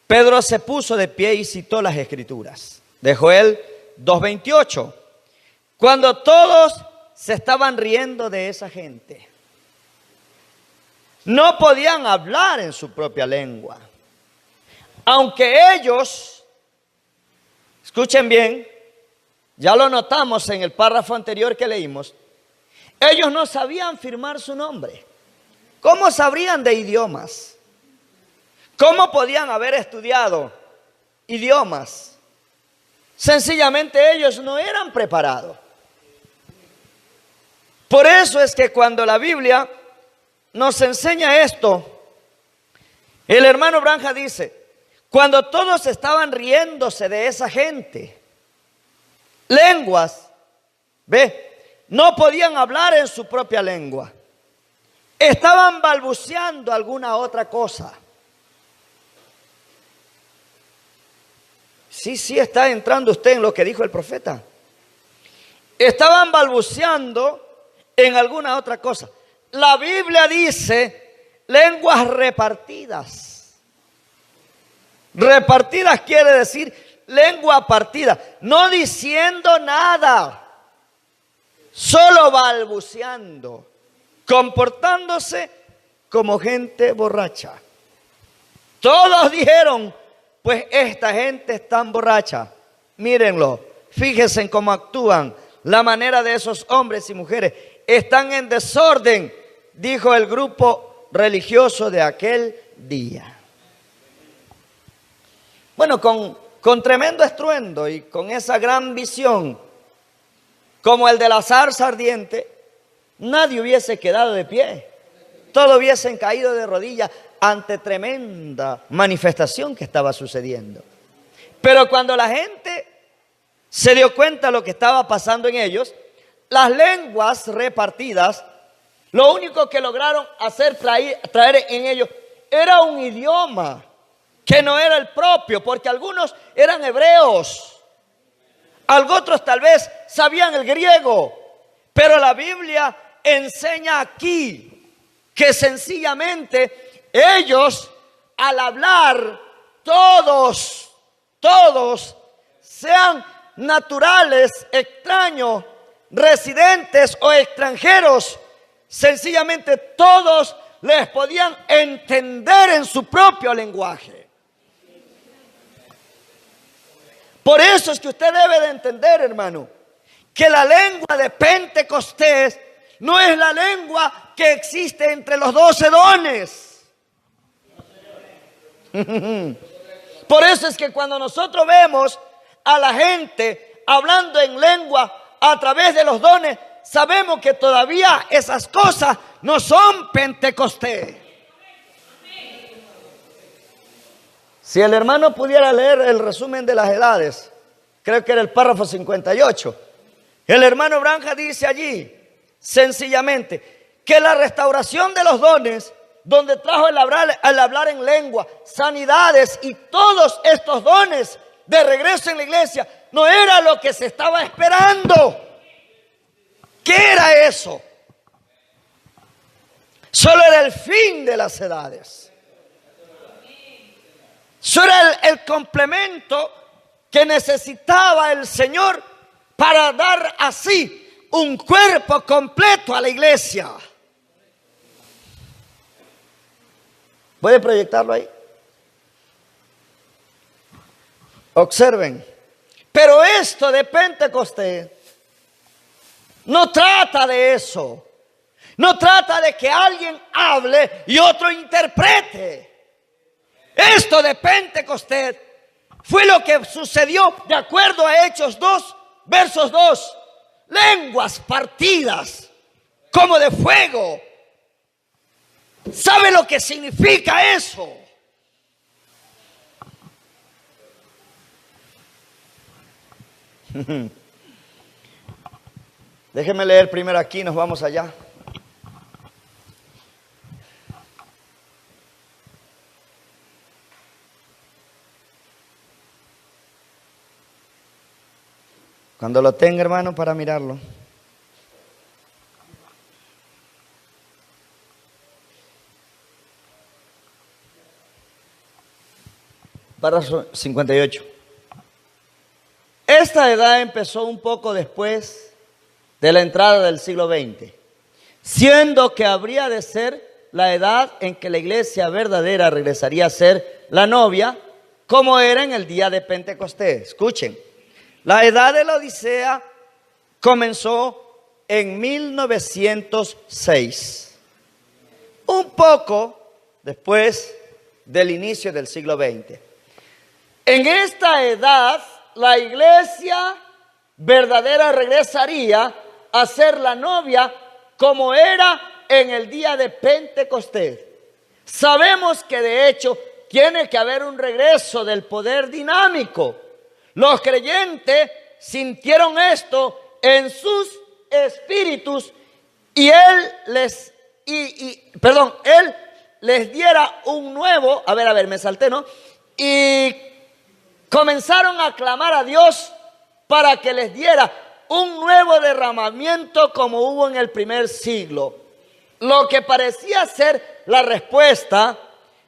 Pedro se puso de pie y citó las Escrituras de Joel 2:28, cuando todos se estaban riendo de esa gente. No podían hablar en su propia lengua. Aunque ellos, escuchen bien, ya lo notamos en el párrafo anterior que leímos, ellos no sabían firmar su nombre. ¿Cómo sabrían de idiomas? ¿Cómo podían haber estudiado idiomas? Sencillamente ellos no eran preparados. Por eso es que cuando la Biblia nos enseña esto, el hermano Branham dice: cuando todos estaban riéndose de esa gente, lenguas, no podían hablar en su propia lengua, estaban balbuceando alguna otra cosa. Sí, está entrando usted en lo que dijo el profeta. Estaban balbuceando en alguna otra cosa. La Biblia dice lenguas repartidas. Repartidas quiere decir lengua partida, no diciendo nada, solo balbuceando, comportándose como gente borracha. Todos dijeron: pues esta gente es tan borracha. Mírenlo, fíjense en cómo actúan, la manera de esos hombres y mujeres. Están en desorden, dijo el grupo religioso de aquel día. Bueno, con tremendo estruendo y con esa gran visión, como el de la zarza ardiente, nadie hubiese quedado de pie. Todos hubiesen caído de rodillas ante tremenda manifestación que estaba sucediendo. Pero cuando la gente se dio cuenta de lo que estaba pasando en ellos, las lenguas repartidas, lo único que lograron hacer traer en ellos era un idioma que no era el propio, porque algunos eran hebreos, otros tal vez sabían el griego, pero la Biblia enseña aquí que sencillamente ellos, al hablar, todos, sean naturales, extraños, residentes o extranjeros, sencillamente todos les podían entender en su propio lenguaje. Por eso es que usted debe de entender, hermano, que la lengua de Pentecostés no es la lengua que existe entre los 12 dones. Por eso es que cuando nosotros vemos a la gente hablando en lengua, a través de los dones, sabemos que todavía esas cosas no son Pentecostés. Si el hermano pudiera leer el resumen de las edades, creo que era el párrafo 58, el hermano Branham dice allí, sencillamente, que la restauración de los dones, donde trajo el hablar en lengua, sanidades y todos estos dones de regreso en la iglesia, no era lo que se estaba esperando. ¿Qué era eso? Solo era el fin de las edades. Eso era el complemento que necesitaba el Señor para dar así un cuerpo completo a la iglesia. ¿Puede proyectarlo ahí? Observen. Pero esto de Pentecostés no trata de eso. No trata de que alguien hable y otro interprete. Esto de Pentecostés fue lo que sucedió de acuerdo a Hechos 2, versos 2. Lenguas partidas como de fuego. ¿Sabe lo que significa eso? Déjeme leer primero aquí, nos vamos allá. Cuando lo tenga, hermano, para mirarlo. Párrafo 58. Esta edad empezó un poco después de la entrada del siglo XX, siendo que habría de ser la edad en que la iglesia verdadera regresaría a ser la novia, como era en el día de Pentecostés. Escuchen, la edad de la Odisea comenzó en 1906, un poco después del inicio del siglo XX. En esta edad, la iglesia verdadera regresaría a ser la novia como era en el día de Pentecostés. Sabemos que de hecho tiene que haber un regreso del poder dinámico. Los creyentes sintieron esto en sus espíritus y Él les diera un nuevo, me salté, ¿no? Y comenzaron a clamar a Dios para que les diera un nuevo derramamiento como hubo en el primer siglo. Lo que parecía ser la respuesta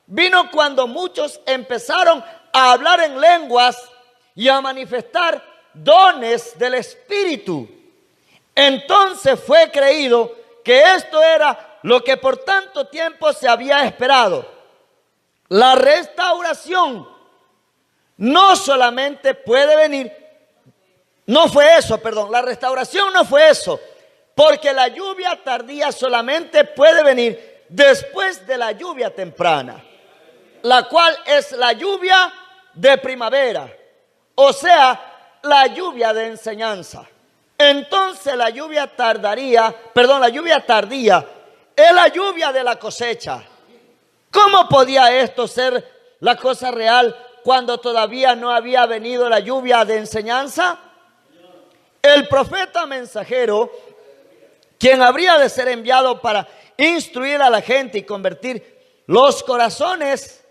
vino cuando muchos empezaron a hablar en lenguas y a manifestar dones del Espíritu. Entonces fue creído que esto era lo que por tanto tiempo se había esperado. La restauración no solamente puede venir, la restauración no fue eso, porque la lluvia tardía solamente puede venir después de la lluvia temprana, la cual es la lluvia de primavera, o sea, la lluvia de enseñanza. Entonces la lluvia tardía es la lluvia de la cosecha. ¿Cómo podía esto ser la cosa real cuando todavía no había venido la lluvia de enseñanza? El profeta mensajero, quien habría de ser enviado para instruir a la gente y convertir los corazones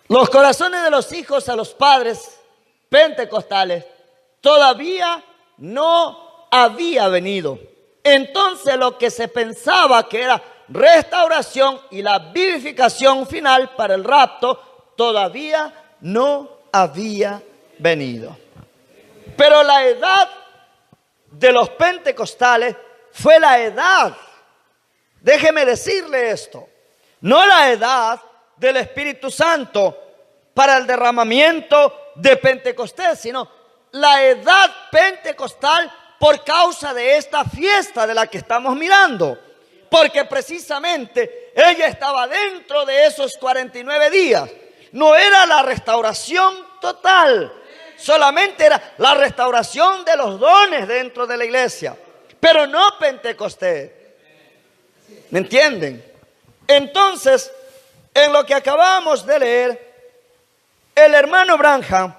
de los hijos a los padres pentecostales, todavía no había venido. Entonces lo que se pensaba que era restauración y la vivificación final para el rapto todavía no había venido. Pero la edad de los pentecostales fue la edad, déjeme decirle esto, no la edad del Espíritu Santo para el derramamiento de Pentecostés, sino la edad pentecostal por causa de esta fiesta de la que estamos mirando. Porque precisamente ella estaba dentro de esos 49 días. No era la restauración total, solamente era la restauración de los dones dentro de la iglesia, pero no Pentecostés. ¿Me entienden? Entonces, en lo que acabamos de leer, el hermano Branham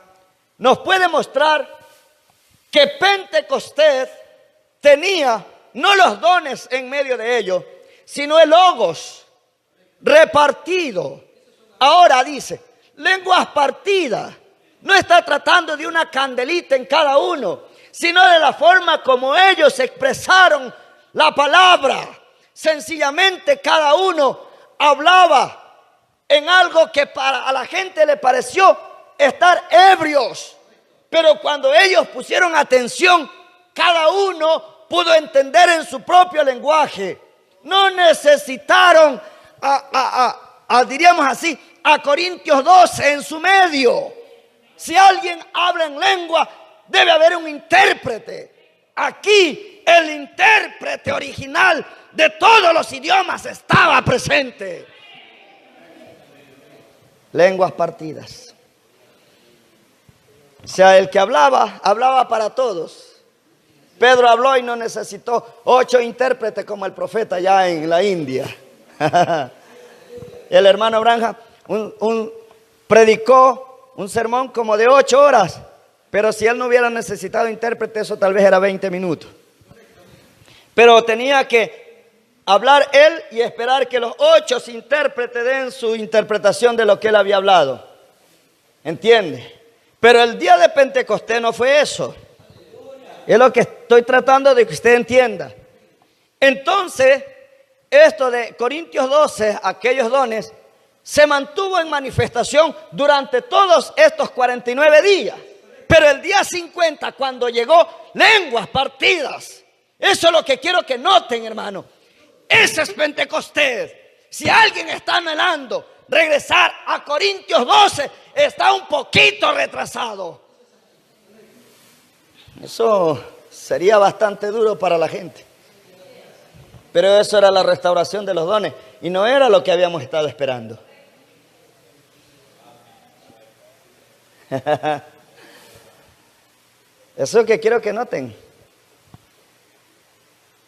nos puede mostrar que Pentecostés tenía no los dones en medio de ellos, sino el logos repartido. Ahora dice, lenguas partidas. No está tratando de una candelita en cada uno, sino de la forma como ellos expresaron la palabra. Sencillamente cada uno hablaba en algo que a la gente le pareció estar ebrios. Pero cuando ellos pusieron atención, cada uno pudo entender en su propio lenguaje. No necesitaron, diríamos así, a Corintios 12 en su medio. Si alguien habla en lengua, debe haber un intérprete. Aquí el intérprete original de todos los idiomas estaba presente. Lenguas partidas. O sea, el que hablaba, hablaba para todos. Predicó habló y no necesitó 8 intérpretes como el profeta allá en la India. El hermano Branham predicó un sermón como de 8 horas, pero si él no hubiera necesitado intérprete, eso tal vez era 20 minutos. Pero tenía que hablar él y esperar que los 8 intérpretes den su interpretación de lo que él había hablado. ¿Entiende? Pero el día de Pentecostés no fue eso. Es lo que estoy tratando de que usted entienda. Entonces, esto de Corintios 12, aquellos dones, se mantuvo en manifestación durante todos estos 49 días. Pero el día 50, cuando llegó lenguas partidas, eso es lo que quiero que noten, hermano. Ese es Pentecostés. Si alguien está anhelando regresar a Corintios 12, está un poquito retrasado. Eso sería bastante duro para la gente. Pero eso era la restauración de los dones y no era lo que habíamos estado esperando. Eso es lo que quiero que noten.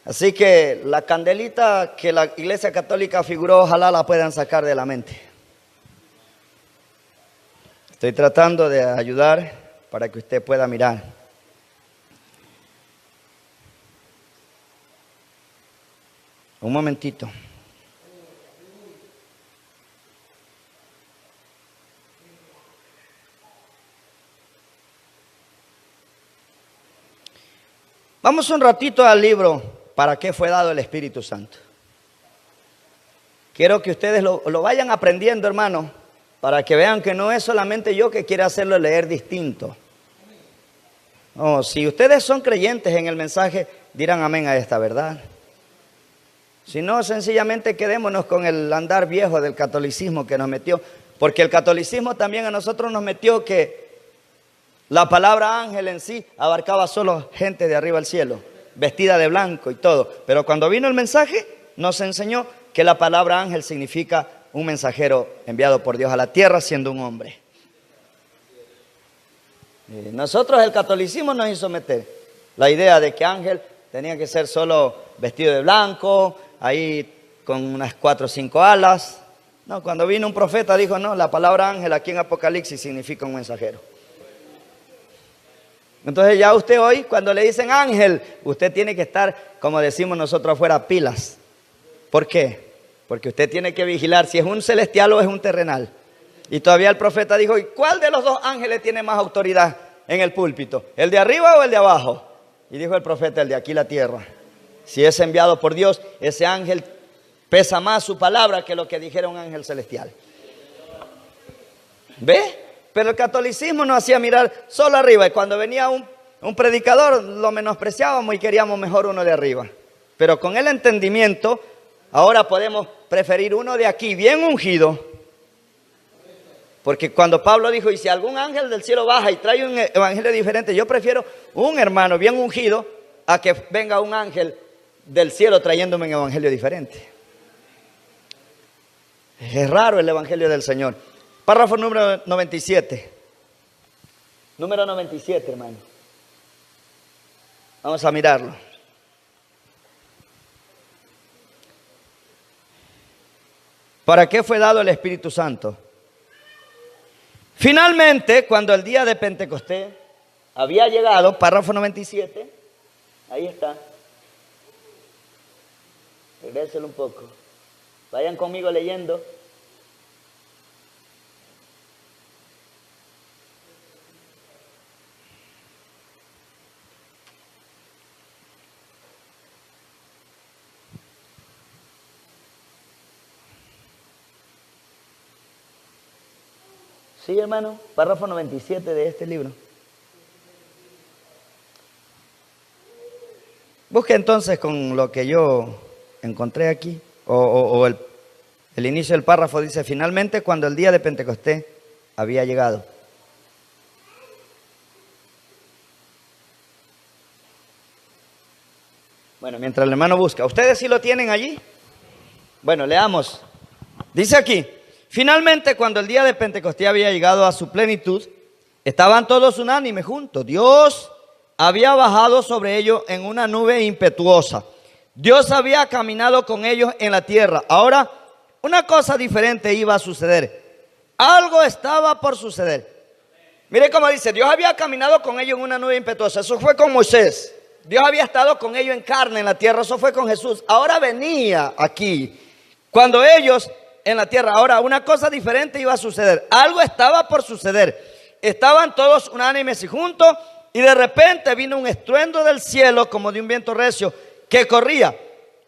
Así que la candelita que la Iglesia Católica figuró, ojalá la puedan sacar de la mente. Estoy tratando de ayudar para que usted pueda mirar. Un momentito. Vamos un ratito al libro ¿Para qué fue dado el Espíritu Santo? Quiero que ustedes lo vayan aprendiendo, hermano, para que vean que no es solamente yo que quiero hacerlo leer distinto. No, si ustedes son creyentes en el mensaje, dirán amén a esta verdad. Si no, sencillamente quedémonos con el andar viejo del catolicismo que nos metió. Porque el catolicismo también a nosotros nos metió que la palabra ángel en sí abarcaba solo gente de arriba al cielo, vestida de blanco y todo. Pero cuando vino el mensaje, nos enseñó que la palabra ángel significa un mensajero enviado por Dios a la tierra siendo un hombre. Nosotros, el catolicismo nos hizo meter la idea de que ángel tenía que ser solo vestido de blanco, ahí con unas 4 o 5 alas. No, cuando vino un profeta dijo, no, la palabra ángel aquí en Apocalipsis significa un mensajero. Entonces ya usted hoy, cuando le dicen ángel, usted tiene que estar, como decimos nosotros afuera, pilas. ¿Por qué? Porque usted tiene que vigilar si es un celestial o es un terrenal. Y todavía el profeta dijo, ¿y cuál de los 2 ángeles tiene más autoridad en el púlpito? ¿El de arriba o el de abajo? Y dijo el profeta, el de aquí la tierra. Si es enviado por Dios, ese ángel pesa más su palabra que lo que dijera un ángel celestial. ¿Ve? Pero el catolicismo nos hacía mirar solo arriba. Y cuando venía un predicador, lo menospreciábamos y queríamos mejor uno de arriba. Pero con el entendimiento, ahora podemos preferir uno de aquí, bien ungido. Porque cuando Pablo dijo, y si algún ángel del cielo baja y trae un evangelio diferente, yo prefiero un hermano bien ungido a que venga un ángel del cielo trayéndome un evangelio diferente. Es raro el evangelio del Señor. Párrafo número 97. Número 97, hermano. Vamos a mirarlo. ¿Para qué fue dado el Espíritu Santo? Finalmente, cuando el día de Pentecostés había llegado, párrafo 97, ahí está. Regréselo un poco. Vayan conmigo leyendo. Sí, hermano, párrafo 97 de este libro. Busque entonces con lo que yo encontré aquí, el inicio del párrafo dice, finalmente cuando el día de Pentecostés había llegado. Bueno, mientras el hermano busca, ¿ustedes sí lo tienen allí? Bueno, leamos. Dice aquí, finalmente cuando el día de Pentecostés había llegado a su plenitud, estaban todos unánimes juntos. Dios había bajado sobre ellos en una nube impetuosa. Dios había caminado con ellos en la tierra. Ahora, una cosa diferente iba a suceder. Algo estaba por suceder. Mire cómo dice, Dios había caminado con ellos en una nube impetuosa. Eso fue con Moisés. Dios había estado con ellos en carne en la tierra. Eso fue con Jesús. Ahora venía aquí. Cuando ellos en la tierra, ahora una cosa diferente iba a suceder. Algo estaba por suceder. Estaban todos unánimes y juntos. Y de repente vino un estruendo del cielo como de un viento recio que corría,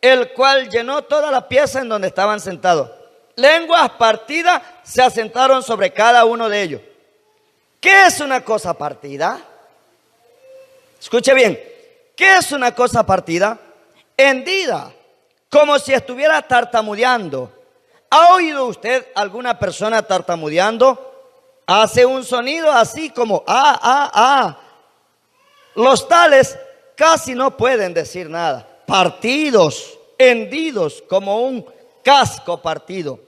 el cual llenó toda la pieza en donde estaban sentados. Lenguas partidas se asentaron sobre cada uno de ellos. ¿Qué es una cosa partida? Escuche bien. ¿Qué es una cosa partida? Hendida, como si estuviera tartamudeando. ¿Ha oído usted alguna persona tartamudeando? Hace un sonido así como Los tales casi no pueden decir nada. Partidos, hendidos como un casco partido.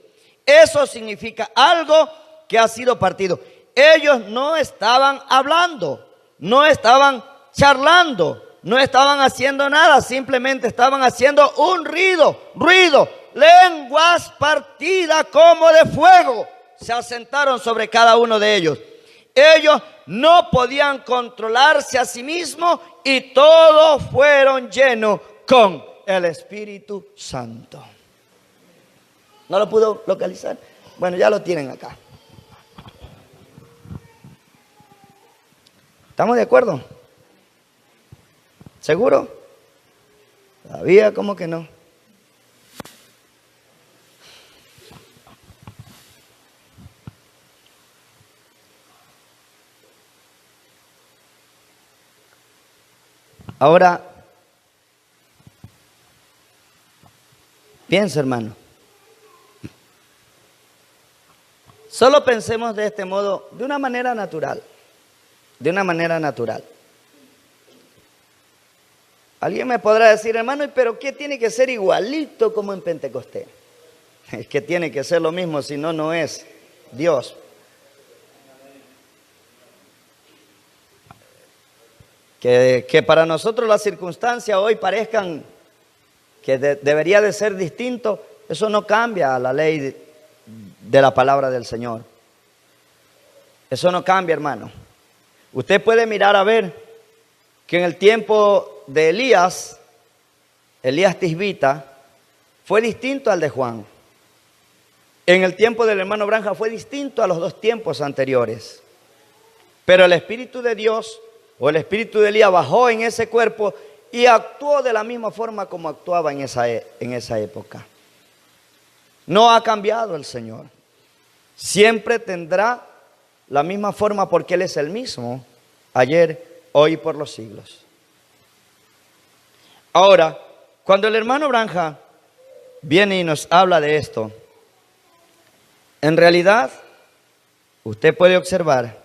Eso significa algo que ha sido partido. Ellos no estaban hablando, no estaban charlando, no estaban haciendo nada, simplemente estaban haciendo un ruido, lenguas partidas como de fuego. Se asentaron sobre cada uno de ellos. Ellos no podían controlarse a sí mismos y todos fueron llenos con el Espíritu Santo. ¿No lo pudo localizar? Bueno, ya lo tienen acá. ¿Estamos de acuerdo? ¿Seguro? Todavía como que no. Ahora, piensa, hermano. Solo pensemos de este modo, de una manera natural. De una manera natural. Alguien me podrá decir, hermano, ¿pero qué tiene que ser igualito como en Pentecostés? Es que tiene que ser lo mismo, si no, no es Dios. Que para nosotros las circunstancias hoy parezcan que debería de ser distinto, eso no cambia la ley de la palabra del Señor. Eso no cambia, hermano. Usted puede mirar a ver que en el tiempo de Elías Tisbita, fue distinto al de Juan. En el tiempo del hermano Branham fue distinto a los dos tiempos anteriores. Pero el Espíritu de Dios o el Espíritu de Elías bajó en ese cuerpo y actuó de la misma forma como actuaba en esa época. No ha cambiado el Señor. Siempre tendrá la misma forma porque Él es el mismo, ayer, hoy y por los siglos. Ahora, cuando el hermano Branham viene y nos habla de esto, en realidad, usted puede observar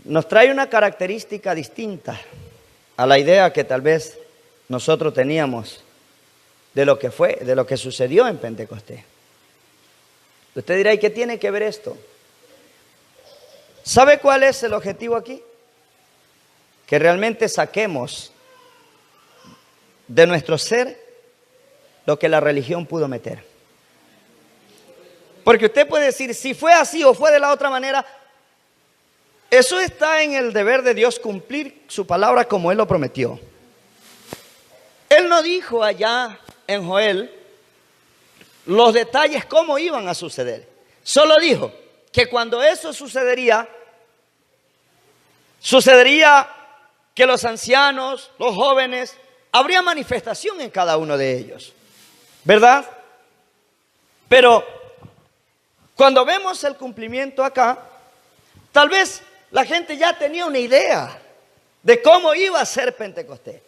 nos trae una característica distinta a la idea que tal vez nosotros teníamos de lo que fue, de lo que sucedió en Pentecostés. Usted dirá, ¿y qué tiene que ver esto? ¿Sabe cuál es el objetivo aquí? Que realmente saquemos de nuestro ser lo que la religión pudo meter. Porque usted puede decir, si fue así o fue de la otra manera, eso está en el deber de Dios cumplir su palabra como Él lo prometió. Él no dijo allá en Joel los detalles cómo iban a suceder. Solo dijo que cuando eso sucedería que los ancianos, los jóvenes, habría manifestación en cada uno de ellos, ¿verdad? Pero cuando vemos el cumplimiento acá, tal vez la gente ya tenía una idea de cómo iba a ser Pentecostés.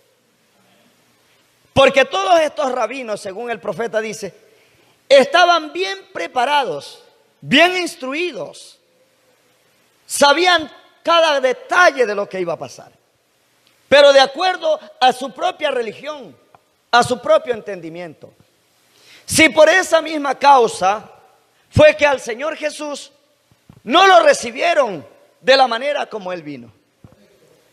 Porque todos estos rabinos, según el profeta dice, estaban bien preparados, bien instruidos, sabían cada detalle de lo que iba a pasar, pero de acuerdo a su propia religión, a su propio entendimiento. Si por esa misma causa fue que al Señor Jesús no lo recibieron de la manera como Él vino,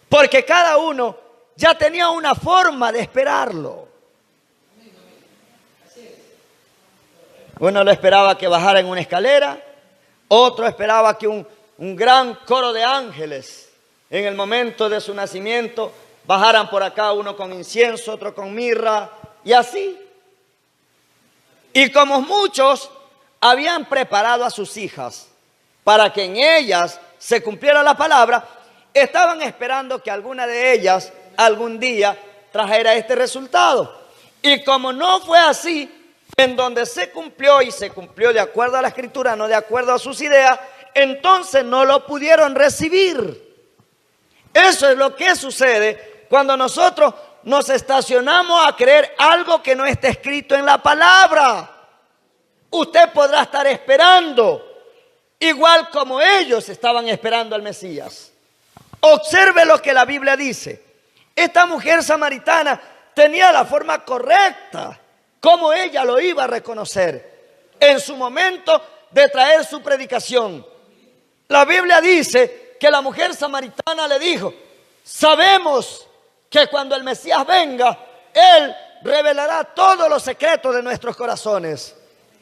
porque cada uno ya tenía una forma de esperarlo. Uno lo esperaba que bajara en una escalera, otro esperaba que un gran coro de ángeles en el momento de su nacimiento bajaran por acá, uno con incienso, otro con mirra, y así. Y como muchos habían preparado a sus hijas para que en ellas se cumpliera la palabra, estaban esperando que alguna de ellas algún día trajera este resultado. Y como no fue así, en donde se cumplió y se cumplió de acuerdo a la Escritura, no de acuerdo a sus ideas, entonces no lo pudieron recibir. Eso es lo que sucede cuando nosotros nos estacionamos a creer algo que no está escrito en la palabra. Usted podrá estar esperando, igual como ellos estaban esperando al Mesías. Observe lo que la Biblia dice. Esta mujer samaritana tenía la forma correcta, como ella lo iba a reconocer en su momento de traer su predicación. La Biblia dice que la mujer samaritana le dijo, sabemos que cuando el Mesías venga, Él revelará todos los secretos de nuestros corazones.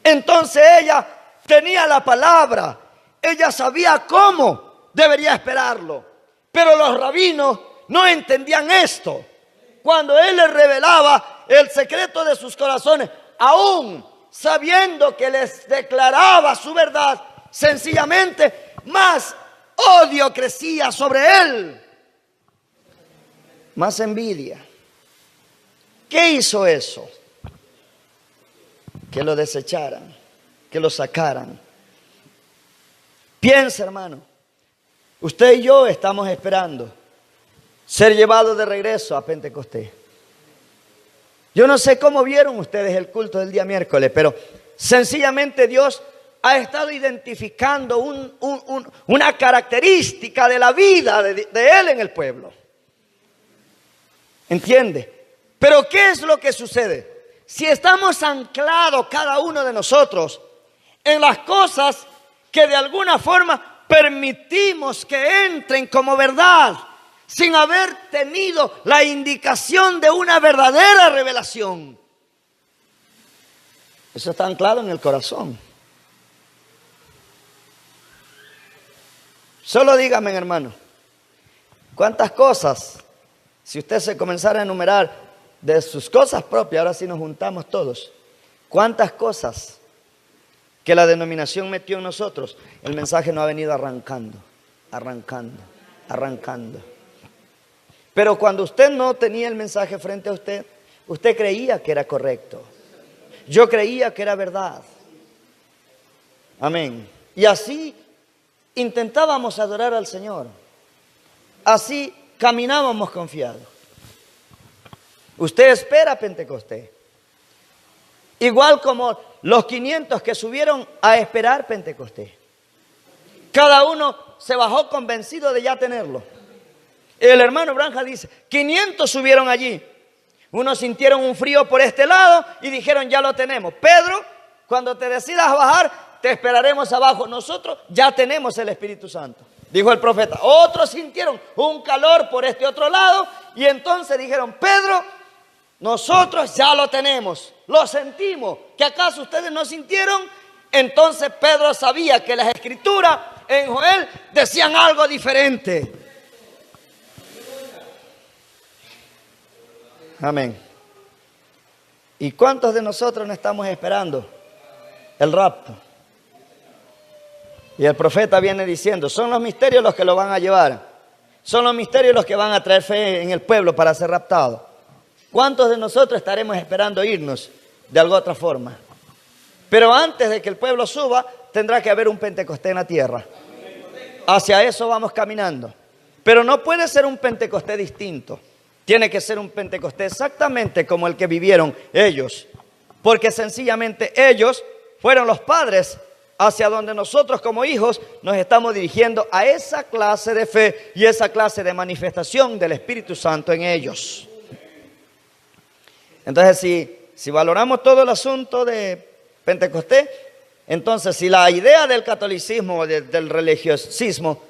Entonces ella tenía la palabra, ella sabía cómo debería esperarlo, pero los rabinos no entendían esto. Cuando Él les revelaba el secreto de sus corazones, aún sabiendo que les declaraba su verdad, sencillamente más odio crecía sobre Él, más envidia. ¿Qué hizo eso? Que lo desecharan, que lo sacaran. Piensa, hermano, usted y yo estamos esperando ser llevados de regreso a Pentecostés. Yo no sé cómo vieron ustedes el culto del día miércoles, pero sencillamente Dios ha estado identificando una característica de la vida de Él en el pueblo. ¿Entiende? Pero ¿qué es lo que sucede? Si estamos anclados cada uno de nosotros en las cosas que de alguna forma permitimos que entren como verdad, sin haber tenido la indicación de una verdadera revelación, eso está anclado en el corazón. Solo dígame, hermano, ¿cuántas cosas, si usted se comenzara a enumerar de sus cosas propias, ahora sí nos juntamos todos, cuántas cosas que la denominación metió en nosotros, el mensaje no ha venido arrancando? Pero cuando usted no tenía el mensaje frente a usted, usted creía que era correcto. Yo creía que era verdad. Amén. Y así intentábamos adorar al Señor. Así caminábamos confiados. Usted espera Pentecostés. Igual como los 500 que subieron a esperar Pentecostés. Cada uno se bajó convencido de ya tenerlo. El hermano Branja dice, 500 subieron allí. Unos sintieron un frío por este lado y dijeron, ya lo tenemos. Pedro, cuando te decidas bajar, te esperaremos abajo. Nosotros ya tenemos el Espíritu Santo, dijo el profeta. Otros sintieron un calor por este otro lado y entonces dijeron, Pedro, nosotros ya lo tenemos, lo sentimos. ¿Que acaso ustedes no sintieron? Entonces Pedro sabía que las escrituras en Joel decían algo diferente. Amén. ¿Y cuántos de nosotros no estamos esperando el rapto? Y el profeta viene diciendo, son los misterios los que lo van a llevar. Son los misterios los que van a traer fe en el pueblo para ser raptado. ¿Cuántos de nosotros estaremos esperando irnos de alguna otra forma? Pero antes de que el pueblo suba, tendrá que haber un Pentecostés en la tierra. Hacia eso vamos caminando. Pero no puede ser un Pentecostés distinto. Tiene que ser un Pentecostés exactamente como el que vivieron ellos. Porque sencillamente ellos fueron los padres hacia donde nosotros como hijos nos estamos dirigiendo a esa clase de fe y esa clase de manifestación del Espíritu Santo en ellos. Entonces, si valoramos todo el asunto de Pentecostés, entonces si la idea del catolicismo o del religiosismo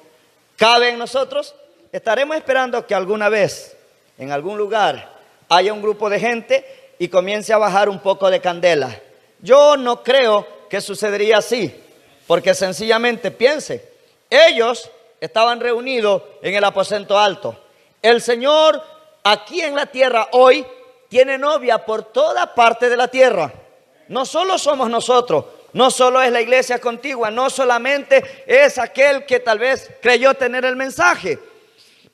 cabe en nosotros, estaremos esperando que alguna vez, en algún lugar, haya un grupo de gente y comience a bajar un poco de candela. Yo no creo que sucedería así, porque sencillamente piense, ellos estaban reunidos en el aposento alto. El Señor aquí en la tierra hoy tiene novia por toda parte de la tierra. No solo somos nosotros, no solo es la iglesia contigua, no solamente es aquel que tal vez creyó tener el mensaje.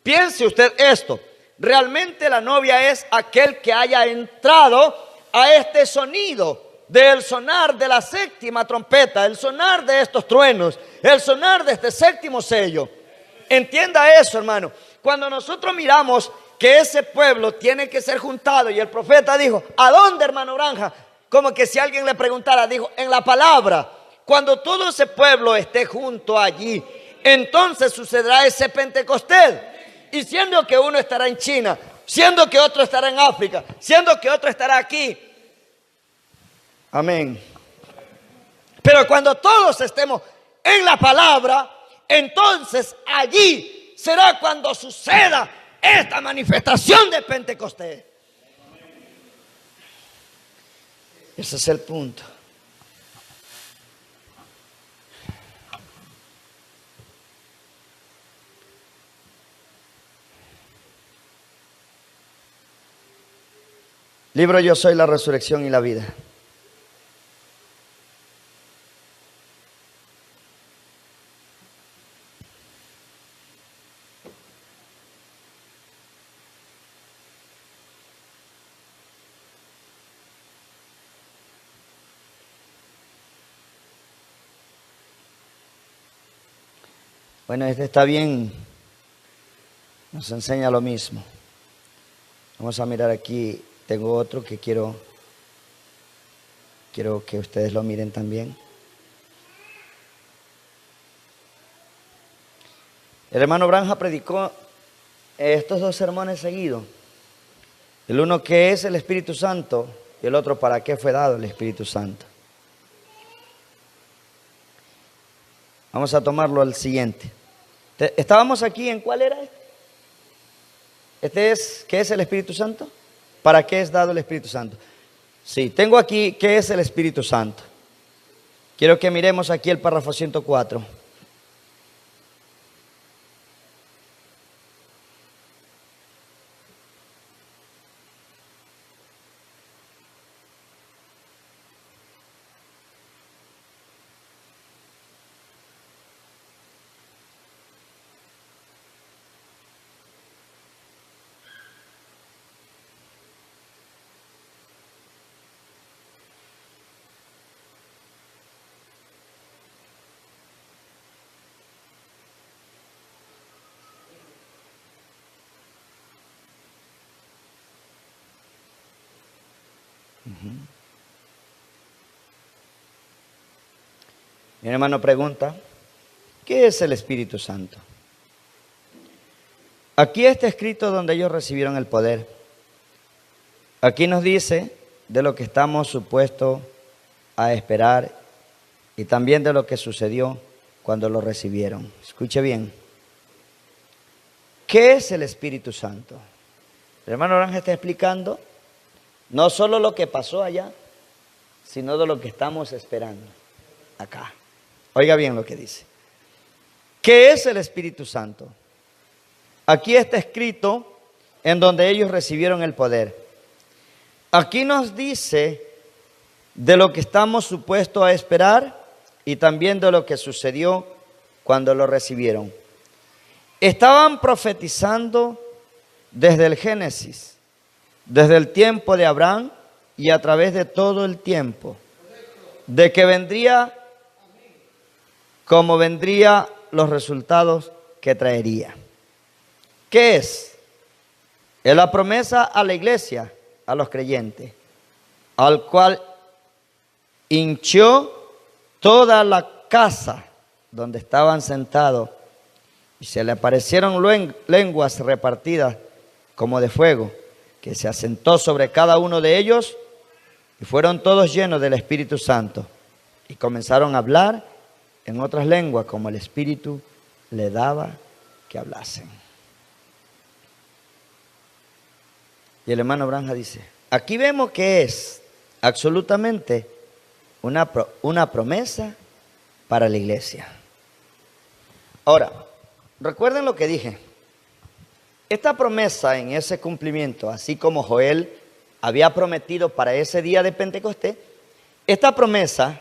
Piense usted esto, realmente la novia es aquel que haya entrado a este sonido del sonar de la séptima trompeta, el sonar de estos truenos, el sonar de este séptimo sello. Entienda eso, hermano. Cuando nosotros miramos que ese pueblo tiene que ser juntado, y el profeta dijo, ¿a dónde, hermano Granja? Como que si alguien le preguntara, dijo, en la palabra. Cuando todo ese pueblo esté junto allí, entonces sucederá ese Pentecostés. Y siendo que uno estará en China, siendo que otro estará en África, siendo que otro estará aquí. Amén. Pero cuando todos estemos en la palabra, entonces allí será cuando suceda esta manifestación de Pentecostés. Ese es el punto. Libro Yo soy la resurrección y la vida. Bueno, este está bien, nos enseña lo mismo. Vamos a mirar aquí, tengo otro que quiero que ustedes lo miren también. El hermano Branja predicó estos dos sermones seguidos. El uno que es el Espíritu Santo y el otro para qué fue dado el Espíritu Santo. Vamos a tomarlo al siguiente. Estábamos aquí en ¿cuál era este? Este es, ¿qué es el Espíritu Santo? ¿Para qué es dado el Espíritu Santo? Sí, tengo aquí, ¿qué es el Espíritu Santo? Quiero que miremos aquí el párrafo 104. Mi hermano pregunta, ¿qué es el Espíritu Santo? Aquí está escrito donde ellos recibieron el poder. Aquí nos dice de lo que estamos supuestos a esperar y también de lo que sucedió cuando lo recibieron. Escuche bien. ¿Qué es el Espíritu Santo? El hermano Oranja está explicando no solo lo que pasó allá, sino de lo que estamos esperando acá. Oiga bien lo que dice. ¿Qué es el Espíritu Santo? Aquí está escrito en donde ellos recibieron el poder. Aquí nos dice de lo que estamos supuestos a esperar y también de lo que sucedió cuando lo recibieron. Estaban profetizando desde el Génesis, desde el tiempo de Abraham y a través de todo el tiempo, de que vendría como vendría los resultados que traería. ¿Qué es? Es la promesa a la iglesia, a los creyentes, al cual hinchó toda la casa donde estaban sentados y se le aparecieron lenguas repartidas como de fuego, que se asentó sobre cada uno de ellos y fueron todos llenos del Espíritu Santo y comenzaron a hablar en otras lenguas como el Espíritu le daba que hablasen. Y el hermano Branja dice, aquí vemos que es absolutamente una promesa para la iglesia. Ahora, recuerden lo que dije. Esta promesa en ese cumplimiento, así como Joel había prometido para ese día de Pentecostés, esta promesa,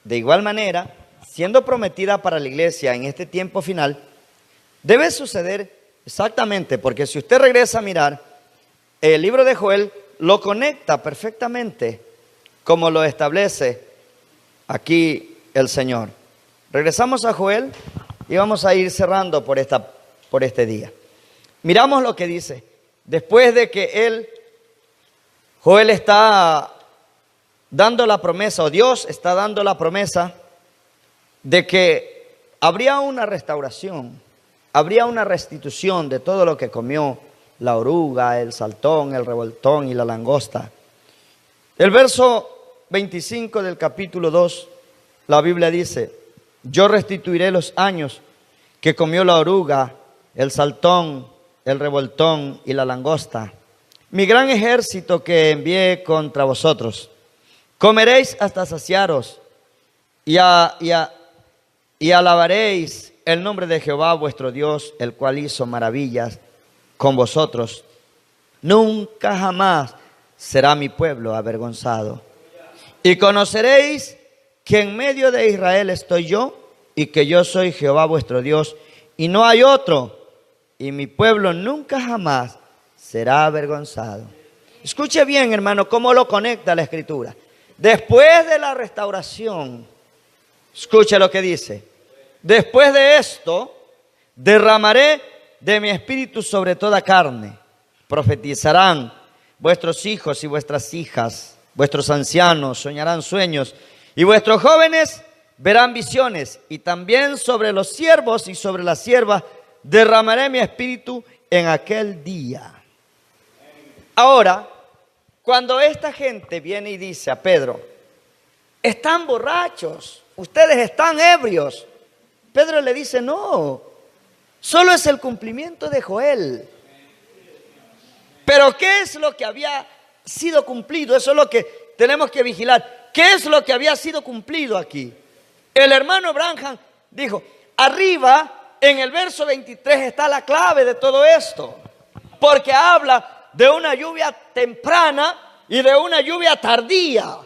de igual manera, siendo prometida para la iglesia en este tiempo final, debe suceder exactamente, porque si usted regresa a mirar, el libro de Joel lo conecta perfectamente como lo establece aquí el Señor. Regresamos a Joel y vamos a ir cerrando por este día. Miramos lo que dice. Después de que Joel está dando la promesa, o Dios está dando la promesa de que habría una restauración, habría una restitución de todo lo que comió la oruga, el saltón, el revoltón y la langosta. El verso 25 del capítulo 2, la Biblia dice, yo restituiré los años que comió la oruga, el saltón, el revoltón y la langosta, mi gran ejército que envié contra vosotros. Comeréis hasta saciaros y alabaréis el nombre de Jehová vuestro Dios, el cual hizo maravillas con vosotros. Nunca jamás será mi pueblo avergonzado. Y conoceréis que en medio de Israel estoy yo y que yo soy Jehová vuestro Dios y no hay otro. Y mi pueblo nunca jamás será avergonzado. Escuche bien, hermano, cómo lo conecta la Escritura. Después de la restauración, escuche lo que dice. Después de esto, derramaré de mi espíritu sobre toda carne. Profetizarán vuestros hijos y vuestras hijas, vuestros ancianos soñarán sueños y vuestros jóvenes verán visiones. Y también sobre los siervos y sobre las siervas derramaré mi espíritu en aquel día. Ahora, cuando esta gente viene y dice a Pedro, están borrachos, ustedes están ebrios, Pedro le dice, no, solo es el cumplimiento de Joel. Pero ¿qué es lo que había sido cumplido? Eso es lo que tenemos que vigilar. ¿Qué es lo que había sido cumplido aquí? El hermano Branham dijo, arriba en el verso 23 está la clave de todo esto. Porque habla de una lluvia temprana y de una lluvia tardía.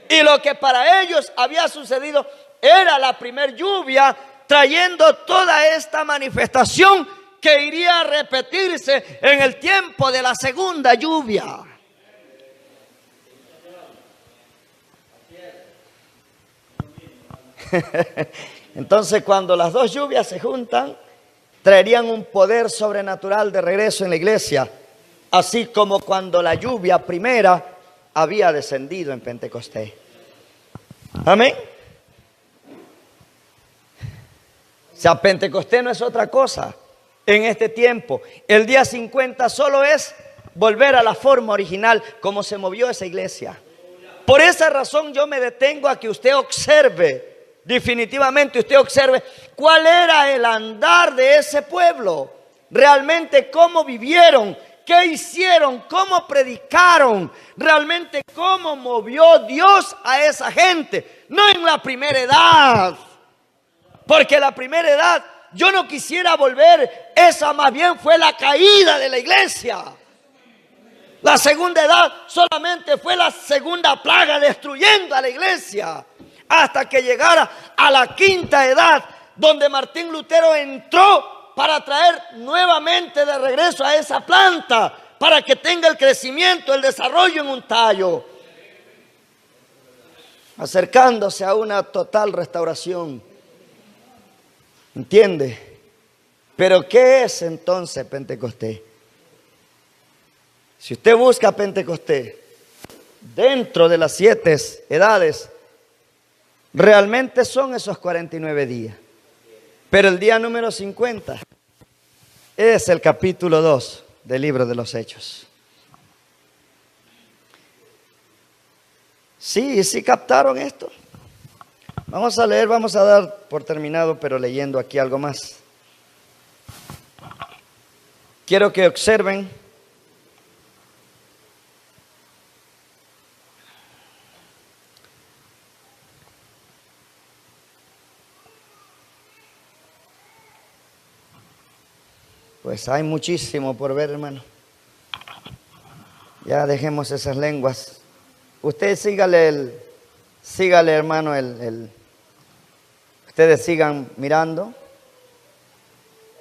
Y lo que para ellos había sucedido era la primer lluvia, trayendo toda esta manifestación que iría a repetirse en el tiempo de la segunda lluvia. Entonces, cuando las dos lluvias se juntan, traerían un poder sobrenatural de regreso en la iglesia, así como cuando la lluvia primera había descendido en Pentecostés. Amén. O sea, Pentecostés no es otra cosa en este tiempo. El día 50 solo es volver a la forma original como se movió esa iglesia. Por esa razón yo me detengo a que usted observe, definitivamente usted observe cuál era el andar de ese pueblo, realmente cómo vivieron, qué hicieron, cómo predicaron, realmente cómo movió Dios a esa gente, no en la primera edad, porque la primera edad yo no quisiera volver, esa más bien fue la caída de la iglesia. La segunda edad solamente fue la segunda plaga destruyendo a la iglesia, hasta que llegara a la quinta edad, donde Martín Lutero entró para traer nuevamente de regreso a esa planta, para que tenga el crecimiento, el desarrollo en un tallo, acercándose a una total restauración. ¿Entiende? Pero ¿qué es entonces Pentecostés? Si usted busca Pentecostés dentro de las 7 edades, realmente son esos 49 días. Pero el día número 50 es el capítulo 2 del libro de los Hechos. Sí captaron esto. Vamos a leer, vamos a dar por terminado, pero leyendo aquí algo más. Quiero que observen pues hay muchísimo por ver, hermano. Ya dejemos esas lenguas. Usted sígale, hermano, ustedes sigan mirando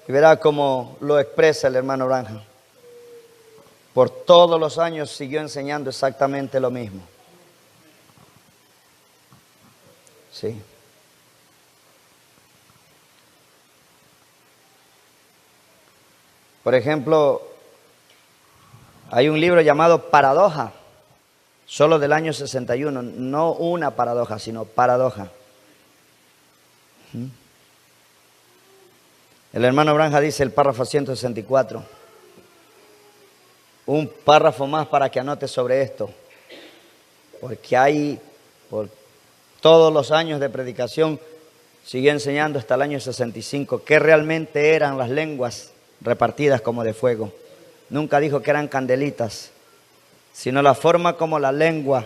y verá cómo lo expresa el hermano Branham. Por todos los años siguió enseñando exactamente lo mismo. Sí. Por ejemplo, hay un libro llamado Paradoja, solo del año 61, no una paradoja, sino paradoja. El hermano Branham dice el párrafo 164. Un párrafo más para que anote sobre esto, porque hay, por todos los años de predicación, siguió enseñando hasta el año 65 qué realmente eran las lenguas repartidas como de fuego. Nunca dijo que eran candelitas, sino la forma como la lengua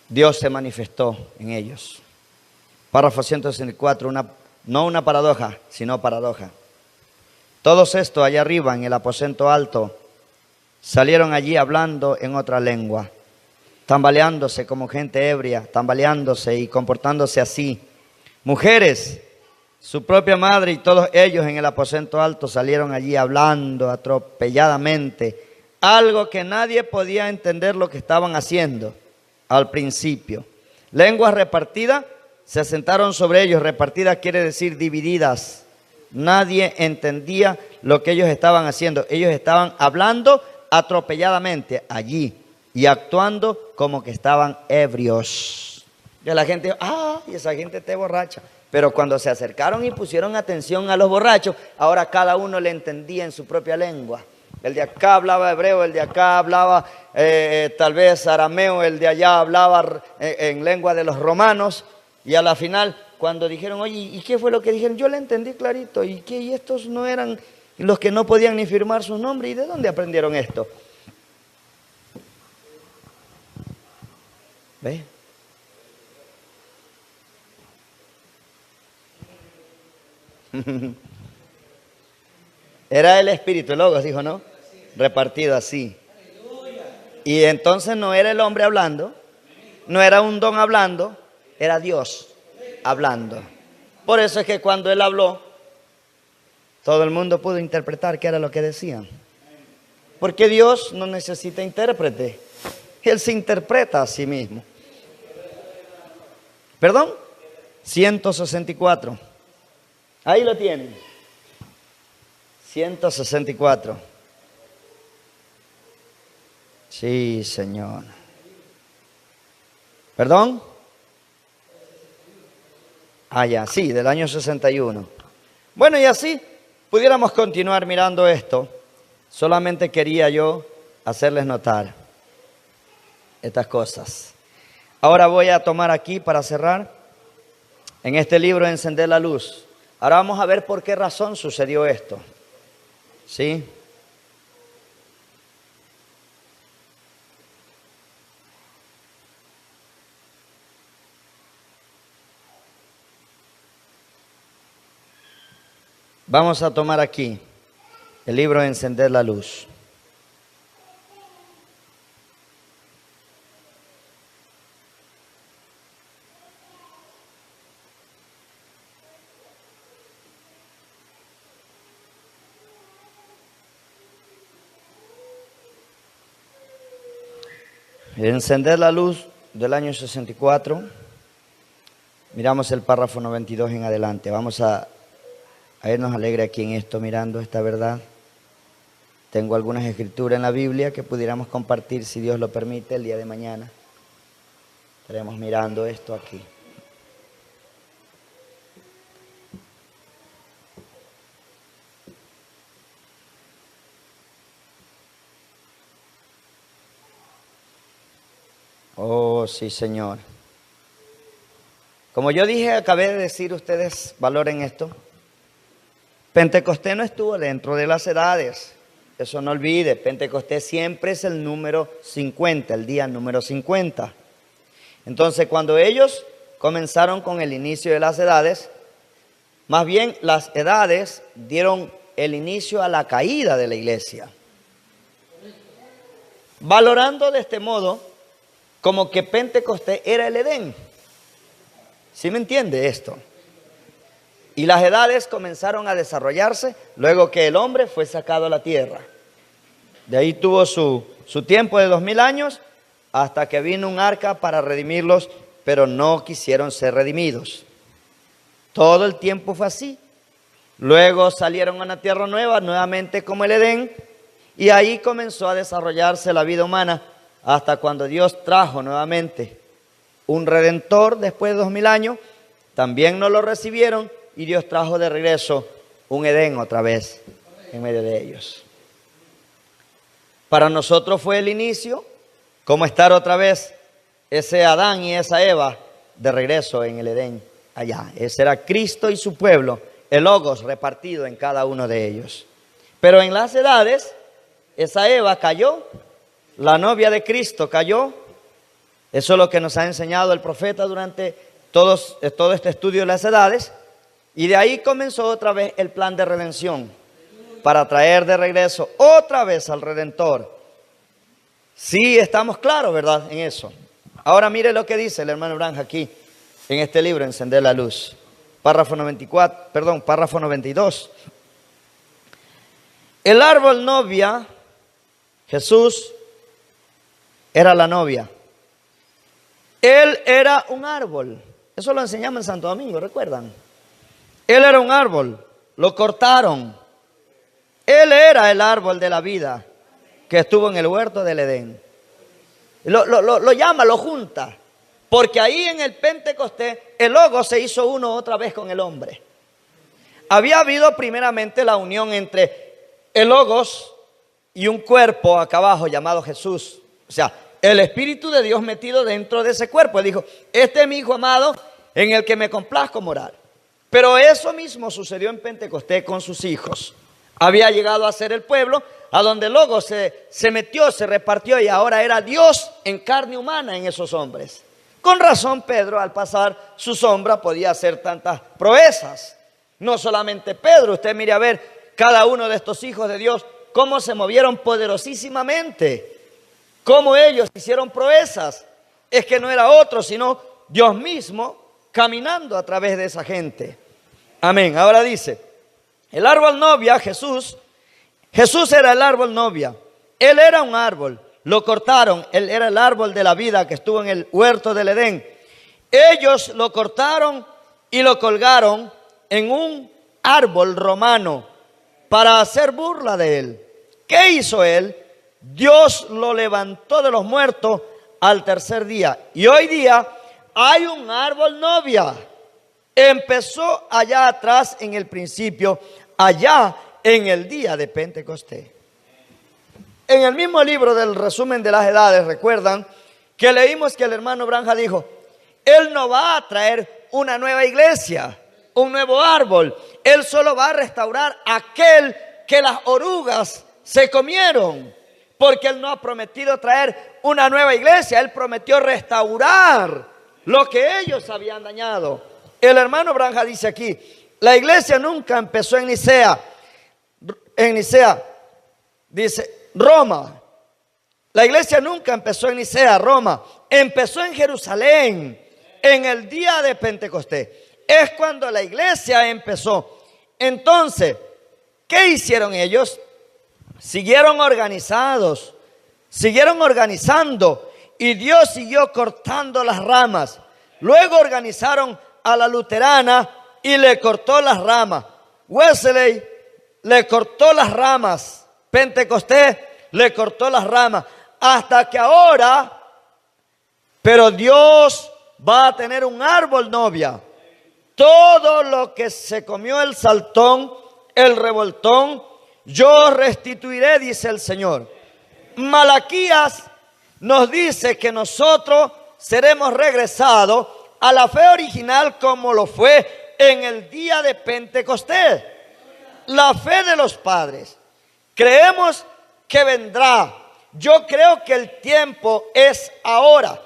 Dios se manifestó en ellos. Párrafo 164, no una paradoja, sino paradoja. Todos estos allá arriba en el aposento alto salieron allí hablando en otra lengua, tambaleándose como gente ebria, tambaleándose y comportándose así. Mujeres, su propia madre y todos ellos en el aposento alto salieron allí hablando atropelladamente, algo que nadie podía entender lo que estaban haciendo al principio. Lenguas repartidas se sentaron sobre ellos. Repartidas quiere decir divididas. Nadie entendía lo que ellos estaban haciendo. Ellos estaban hablando atropelladamente allí y actuando como que estaban ebrios. Y la gente, y esa gente está borracha. Pero cuando se acercaron y pusieron atención a los borrachos, ahora cada uno le entendía en su propia lengua. El de acá hablaba hebreo, el de acá hablaba tal vez arameo, el de allá hablaba en lengua de los romanos. Y a la final, cuando dijeron, oye, ¿y qué fue lo que dijeron? Yo le entendí clarito. ¿Y qué? ¿Y estos no eran los que no podían ni firmar sus nombres? ¿Y de dónde aprendieron esto? ¿Ve? Era el espíritu, el logos, dijo, ¿no? Repartido así. Y entonces no era el hombre hablando, no era un don hablando, era Dios hablando. Por eso es que cuando él habló, todo el mundo pudo interpretar qué era lo que decían. Porque Dios no necesita intérprete, Él se interpreta a sí mismo. ¿Perdón? 164. Ahí lo tienen. 164. Sí, Señor. ¿Perdón? Ya, sí, del año 61. Bueno, y así pudiéramos continuar mirando esto. Solamente quería yo hacerles notar estas cosas. Ahora voy a tomar aquí para cerrar en este libro Encender la Luz. Ahora vamos a ver por qué razón sucedió esto. ¿Sí? Vamos a tomar aquí el libro Encender la Luz. Encender la Luz del año 64. Miramos el párrafo 92 en adelante. Vamos a irnos alegre aquí en esto, mirando esta verdad. Tengo algunas escrituras en la Biblia que pudiéramos compartir, si Dios lo permite, el día de mañana. Estaremos mirando esto aquí. Oh, sí, Señor. Como yo dije, acabé de decir, ustedes valoren esto. Pentecostés no estuvo dentro de las edades. Eso no olvide, Pentecostés siempre es el número 50, el día número 50. Entonces, cuando ellos comenzaron con el inicio de las edades, más bien las edades dieron el inicio a la caída de la iglesia. Valorando de este modo como que Pentecostés era el Edén. ¿Sí me entiende esto? Y las edades comenzaron a desarrollarse luego que el hombre fue sacado a la tierra. De ahí tuvo su tiempo de 2000 años hasta que vino un arca para redimirlos, pero no quisieron ser redimidos. Todo el tiempo fue así. Luego salieron a una tierra nueva, nuevamente como el Edén, y ahí comenzó a desarrollarse la vida humana hasta cuando Dios trajo nuevamente un redentor después de 2000 años. También no lo recibieron y Dios trajo de regreso un Edén otra vez en medio de ellos. Para nosotros fue el inicio, como estar otra vez ese Adán y esa Eva de regreso en el Edén allá. Ese era Cristo y su pueblo, el Logos repartido en cada uno de ellos. Pero en las edades, esa Eva cayó, la novia de Cristo cayó. Eso es lo que nos ha enseñado el profeta durante todo este estudio de las edades. Y de ahí comenzó otra vez el plan de redención, para traer de regreso otra vez al Redentor. Sí, estamos claros, ¿verdad? En eso. Ahora mire lo que dice el hermano Branham aquí, en este libro, Encender la Luz. Párrafo 92. El árbol novia, Jesús, era la novia. Él era un árbol. Eso lo enseñamos en Santo Domingo, ¿recuerdan? Él era un árbol. Lo cortaron. Él era el árbol de la vida que estuvo en el huerto del Edén. Lo llama, lo junta. Porque ahí en el Pentecostés, el Logos se hizo uno otra vez con el hombre. Había habido primeramente la unión entre el Logos y un cuerpo acá abajo llamado Jesús. O sea, el Espíritu de Dios metido dentro de ese cuerpo. Él dijo, este es mi Hijo amado en el que me complazco morar. Pero eso mismo sucedió en Pentecostés con sus hijos. Había llegado a ser el pueblo a donde el Logos se metió, se repartió y ahora era Dios en carne humana en esos hombres. Con razón Pedro, al pasar su sombra, podía hacer tantas proezas. No solamente Pedro, usted mire a ver cada uno de estos hijos de Dios, cómo se movieron poderosísimamente, cómo ellos hicieron proezas. Es que no era otro, sino Dios mismo caminando a través de esa gente. Amén. Ahora dice, el árbol novia, Jesús era el árbol novia. Él era un árbol. Lo cortaron. Él era el árbol de la vida que estuvo en el huerto del Edén. Ellos lo cortaron y lo colgaron en un árbol romano para hacer burla de él. ¿Qué hizo él? Dios lo levantó de los muertos al tercer día. Y hoy día hay un árbol novia. Empezó allá atrás en el principio, allá en el día de Pentecostés. En el mismo libro del resumen de las edades, recuerdan que leímos que el hermano Branham dijo, Él no va a traer una nueva iglesia, un nuevo árbol. Él solo va a restaurar aquel que las orugas se comieron. Porque Él no ha prometido traer una nueva iglesia. Él prometió restaurar lo que ellos habían dañado. El hermano Branham dice aquí, la iglesia nunca empezó en Nicea. En Nicea, dice Roma. La iglesia nunca empezó en Nicea, Roma. Empezó en Jerusalén, en el día de Pentecostés. Es cuando la iglesia empezó. Entonces, ¿qué hicieron ellos? Siguieron organizados, siguieron organizando y Dios siguió cortando las ramas. Luego organizaron a la luterana y le cortó las ramas. Wesley le cortó las ramas. Pentecostés le cortó las ramas. Hasta que ahora, pero Dios va a tener un árbol novia. Todo lo que se comió el saltón, el revoltón, yo restituiré, dice el Señor. Malaquías nos dice que nosotros seremos regresados a la fe original como lo fue en el día de Pentecostés. La fe de los padres. Creemos que vendrá. Yo creo que el tiempo es ahora.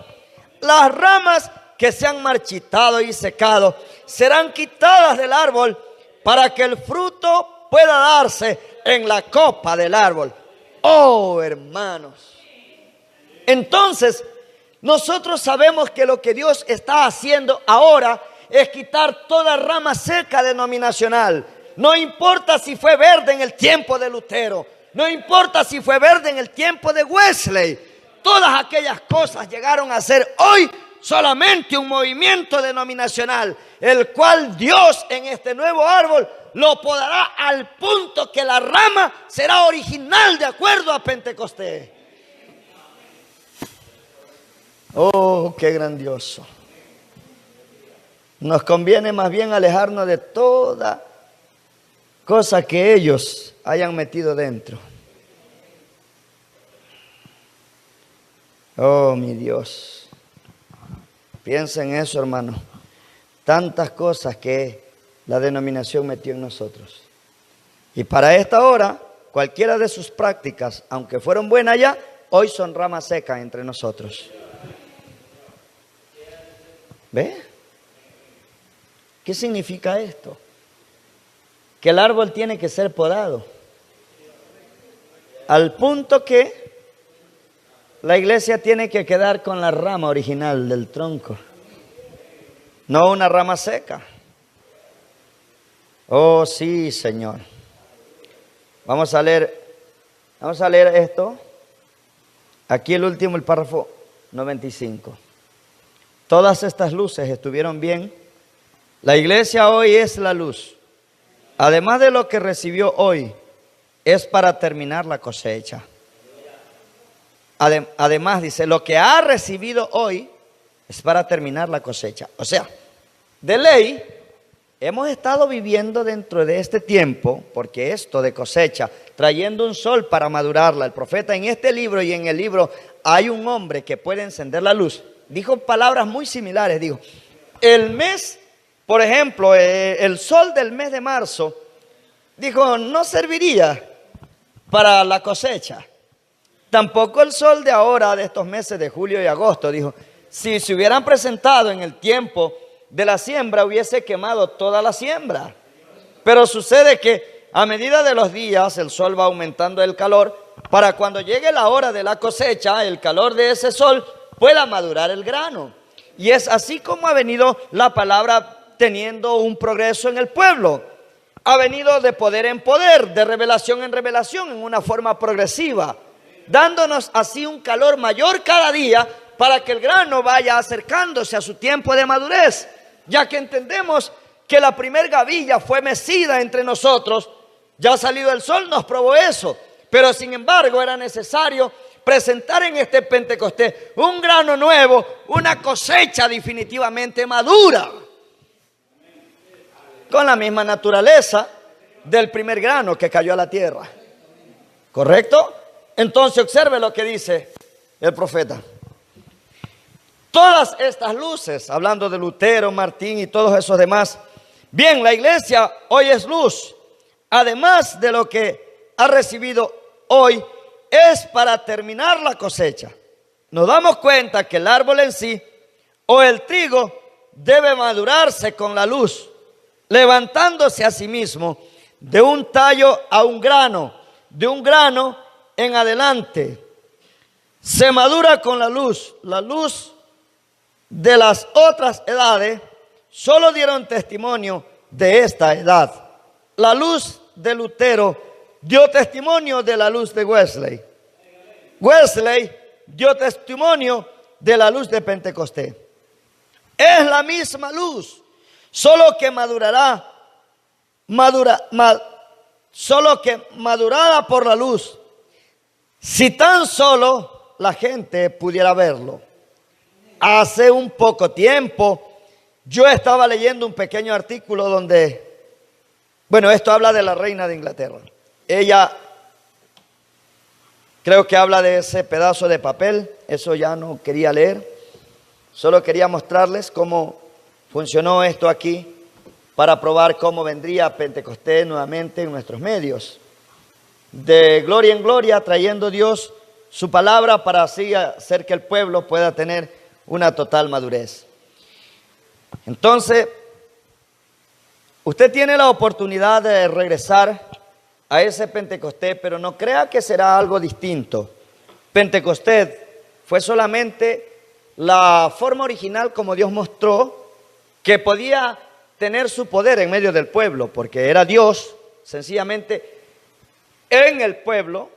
Las ramas que se han marchitado y secado serán quitadas del árbol para que el fruto pueda darse en la copa del árbol. Oh, hermanos. Entonces, nosotros sabemos que lo que Dios está haciendo ahora es quitar toda rama seca denominacional. No importa si fue verde en el tiempo de Lutero, no importa si fue verde en el tiempo de Wesley. Todas aquellas cosas llegaron a ser hoy solamente un movimiento denominacional, el cual Dios en este nuevo árbol lo podará al punto que la rama será original de acuerdo a Pentecostés. Oh, qué grandioso. Nos conviene más bien alejarnos de toda cosa que ellos hayan metido dentro. Oh, mi Dios. Piensa en eso, hermano. Tantas cosas que la denominación metió en nosotros. Y para esta hora, cualquiera de sus prácticas, aunque fueron buenas ya, hoy son ramas secas entre nosotros. ¿Ve? ¿Qué significa esto? Que el árbol tiene que ser podado. Al punto que la iglesia tiene que quedar con la rama original del tronco. No una rama seca. Oh, sí, Señor. Vamos a leer esto. Aquí el último, el párrafo 95. Todas estas luces estuvieron bien. La iglesia hoy es la luz. Además de lo que recibió hoy, es para terminar la cosecha. Además, dice, lo que ha recibido hoy es para terminar la cosecha. O sea, de ley, hemos estado viviendo dentro de este tiempo, porque esto de cosecha, trayendo un sol para madurarla. El profeta en este libro y en el libro hay un hombre que puede encender la luz. Dijo palabras muy similares. Dijo, el mes, por ejemplo, el sol del mes de marzo, dijo, no serviría para la cosecha. Tampoco el sol de ahora, de estos meses de julio y agosto, dijo, si se hubieran presentado en el tiempo de la siembra, hubiese quemado toda la siembra. Pero sucede que a medida de los días, el sol va aumentando el calor, para cuando llegue la hora de la cosecha, el calor de ese sol pueda madurar el grano. Y es así como ha venido la palabra teniendo un progreso en el pueblo. Ha venido de poder en poder, de revelación en revelación, en una forma progresiva, dándonos así un calor mayor cada día para que el grano vaya acercándose a su tiempo de madurez, ya que entendemos que la primer gavilla fue mecida entre nosotros. Ya ha salido el sol, nos probó eso, pero sin embargo era necesario presentar en este Pentecostés un grano nuevo, una cosecha definitivamente madura, con la misma naturaleza del primer grano que cayó a la tierra. ¿Correcto? Entonces observe lo que dice el profeta. Todas estas luces, hablando de Lutero, Martín y todos esos demás, bien, la iglesia hoy es luz. Además de lo que ha recibido hoy, es para terminar la cosecha. Nos damos cuenta que el árbol en sí, o el trigo, debe madurarse con la luz, levantándose a sí mismo de un tallo a un grano, de un grano en adelante. Se madura con la luz. La luz de las otras edades solo dieron testimonio de esta edad. La luz de Lutero dio testimonio de la luz de Wesley. Wesley dio testimonio de la luz de Pentecostés. Es la misma luz, solo que solo que madurada por la luz. Si tan solo la gente pudiera verlo. Hace un poco tiempo yo estaba leyendo un pequeño artículo donde, bueno, esto habla de la reina de Inglaterra. Ella, creo que habla de ese pedazo de papel, eso ya no quería leer. Solo quería mostrarles cómo funcionó esto aquí para probar cómo vendría Pentecostés nuevamente en nuestros medios. De gloria en gloria, trayendo Dios su palabra para así hacer que el pueblo pueda tener una total madurez. Entonces, usted tiene la oportunidad de regresar a ese Pentecostés, pero no crea que será algo distinto. Pentecostés fue solamente la forma original como Dios mostró que podía tener su poder en medio del pueblo, porque era Dios sencillamente en el pueblo,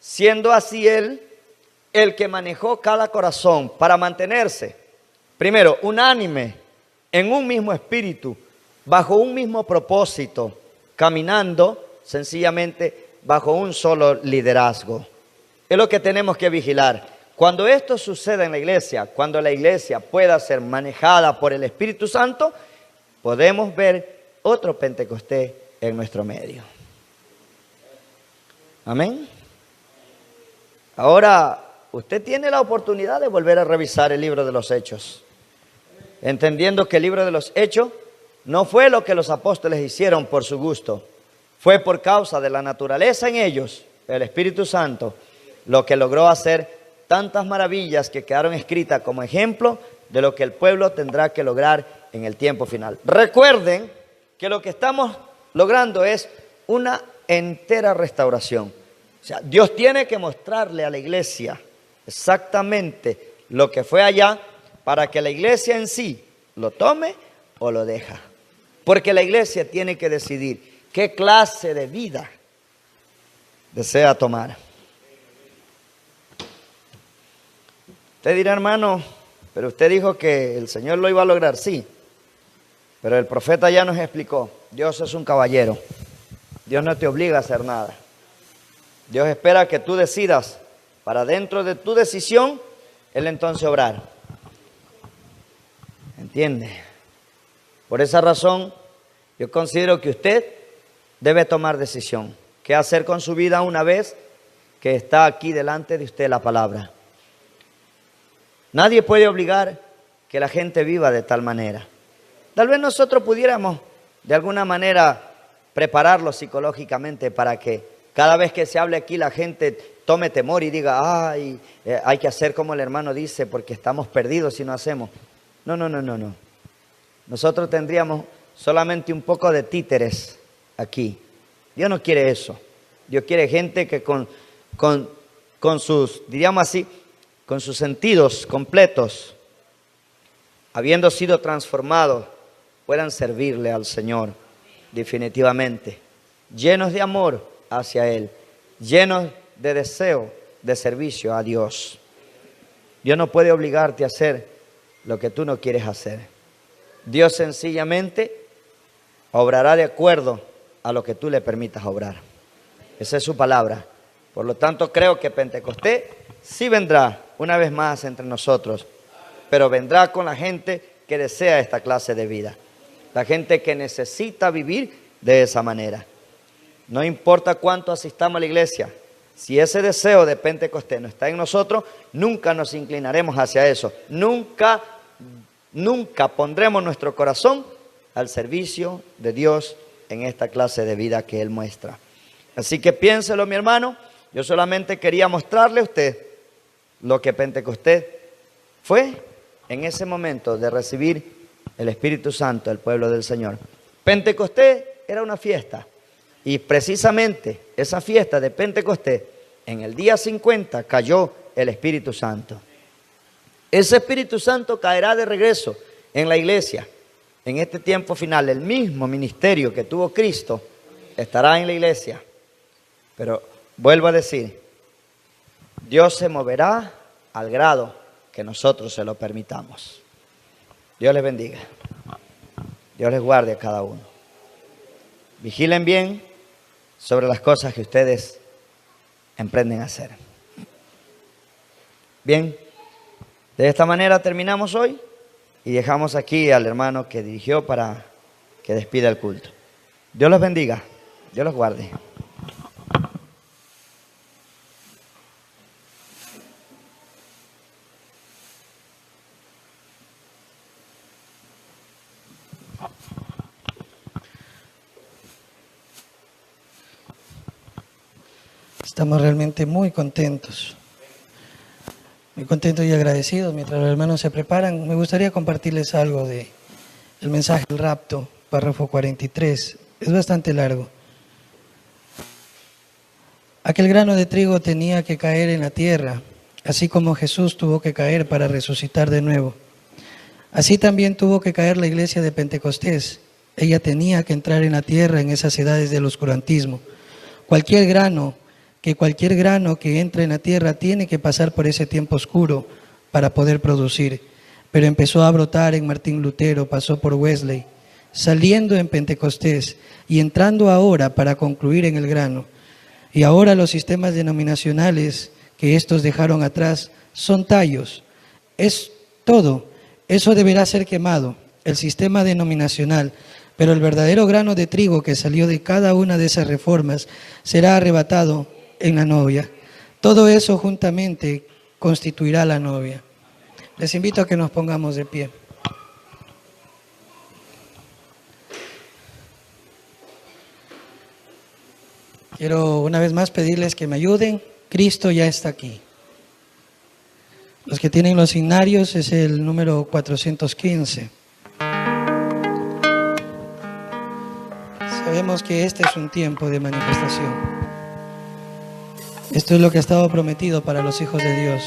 siendo así Él el que manejó cada corazón para mantenerse, primero, unánime, en un mismo espíritu, bajo un mismo propósito, caminando sencillamente bajo un solo liderazgo. Es lo que tenemos que vigilar. Cuando esto suceda en la iglesia, cuando la iglesia pueda ser manejada por el Espíritu Santo, podemos ver otro Pentecostés en nuestro medio. Amén. Ahora, usted tiene la oportunidad de volver a revisar el libro de los Hechos, entendiendo que el libro de los Hechos no fue lo que los apóstoles hicieron por su gusto, fue por causa de la naturaleza en ellos, el Espíritu Santo, lo que logró hacer tantas maravillas que quedaron escritas como ejemplo de lo que el pueblo tendrá que lograr en el tiempo final. Recuerden que lo que estamos logrando es una entera restauración. O sea, Dios tiene que mostrarle a la iglesia exactamente lo que fue allá para que la iglesia en sí lo tome o lo deja. Porque la iglesia tiene que decidir qué clase de vida desea tomar. Usted dirá, hermano, pero usted dijo que el Señor lo iba a lograr. Sí, pero el profeta ya nos explicó. Dios es un caballero. Dios no te obliga a hacer nada. Dios espera que tú decidas para dentro de tu decisión, Él entonces obrar. ¿Entiende? Por esa razón, yo considero que usted debe tomar decisión. ¿Qué hacer con su vida una vez que está aquí delante de usted la palabra? Nadie puede obligar que la gente viva de tal manera. Tal vez nosotros pudiéramos de alguna manera prepararlo psicológicamente para que cada vez que se hable aquí la gente tome temor y diga, ay, hay que hacer como el hermano dice porque estamos perdidos si no hacemos. No. Nosotros tendríamos solamente un poco de títeres aquí. Dios no quiere eso. Dios quiere gente que con sus, diríamos así, con sus sentidos completos, habiendo sido transformados, puedan servirle al Señor definitivamente, llenos de amor hacia Él, llenos de deseo de servicio a Dios. Dios no puede obligarte a hacer lo que tú no quieres hacer. Dios sencillamente obrará de acuerdo a lo que tú le permitas obrar. Esa es su palabra. Por lo tanto, creo que Pentecostés sí vendrá una vez más entre nosotros, pero vendrá con la gente que desea esta clase de vida, la gente que necesita vivir de esa manera. No importa cuánto asistamos a la iglesia, Si ese deseo de Pentecostés no está en nosotros, nunca nos inclinaremos hacia eso. Nunca pondremos nuestro corazón al servicio de Dios en esta clase de vida que Él muestra. Así que piénselo, mi hermano. Yo solamente quería mostrarle a usted lo que Pentecostés fue en ese momento de recibir el Espíritu Santo del pueblo del Señor. Pentecostés era una fiesta. Y precisamente esa fiesta de Pentecostés, en el día 50 cayó el Espíritu Santo. Ese Espíritu Santo caerá de regreso en la iglesia. En este tiempo final, el mismo ministerio que tuvo Cristo estará en la iglesia. Pero vuelvo a decir, Dios se moverá al grado que nosotros se lo permitamos. Dios les bendiga. Dios les guarde a cada uno. Vigilen bien sobre las cosas que ustedes emprenden a hacer. Bien, de esta manera terminamos hoy y dejamos aquí al hermano que dirigió para que despida el culto. Dios los bendiga, Dios los guarde. Estamos realmente muy contentos y agradecidos. Mientras los hermanos se preparan, me gustaría compartirles algo del mensaje del rapto, párrafo 43. Es bastante largo. Aquel grano de trigo tenía que caer en la tierra, así como Jesús tuvo que caer para resucitar de nuevo. Así también tuvo que caer la iglesia de Pentecostés. Ella tenía que entrar en la tierra en esas edades del oscurantismo. Cualquier grano que entre en la tierra tiene que pasar por ese tiempo oscuro para poder producir. Pero empezó a brotar en Martín Lutero, pasó por Wesley, saliendo en Pentecostés y entrando ahora para concluir en el grano. Y ahora los sistemas denominacionales que estos dejaron atrás son tallos. Es todo. Eso deberá ser quemado, el sistema denominacional. Pero el verdadero grano de trigo que salió de cada una de esas reformas será arrebatado en la novia. Todo eso juntamente constituirá la novia. Les invito a que nos pongamos de pie. Quiero una vez más pedirles que me ayuden. Cristo ya está aquí. Los que tienen los signarios es el número 415. Sabemos que este es un tiempo de manifestación. Esto es lo que ha estado prometido para los hijos de Dios.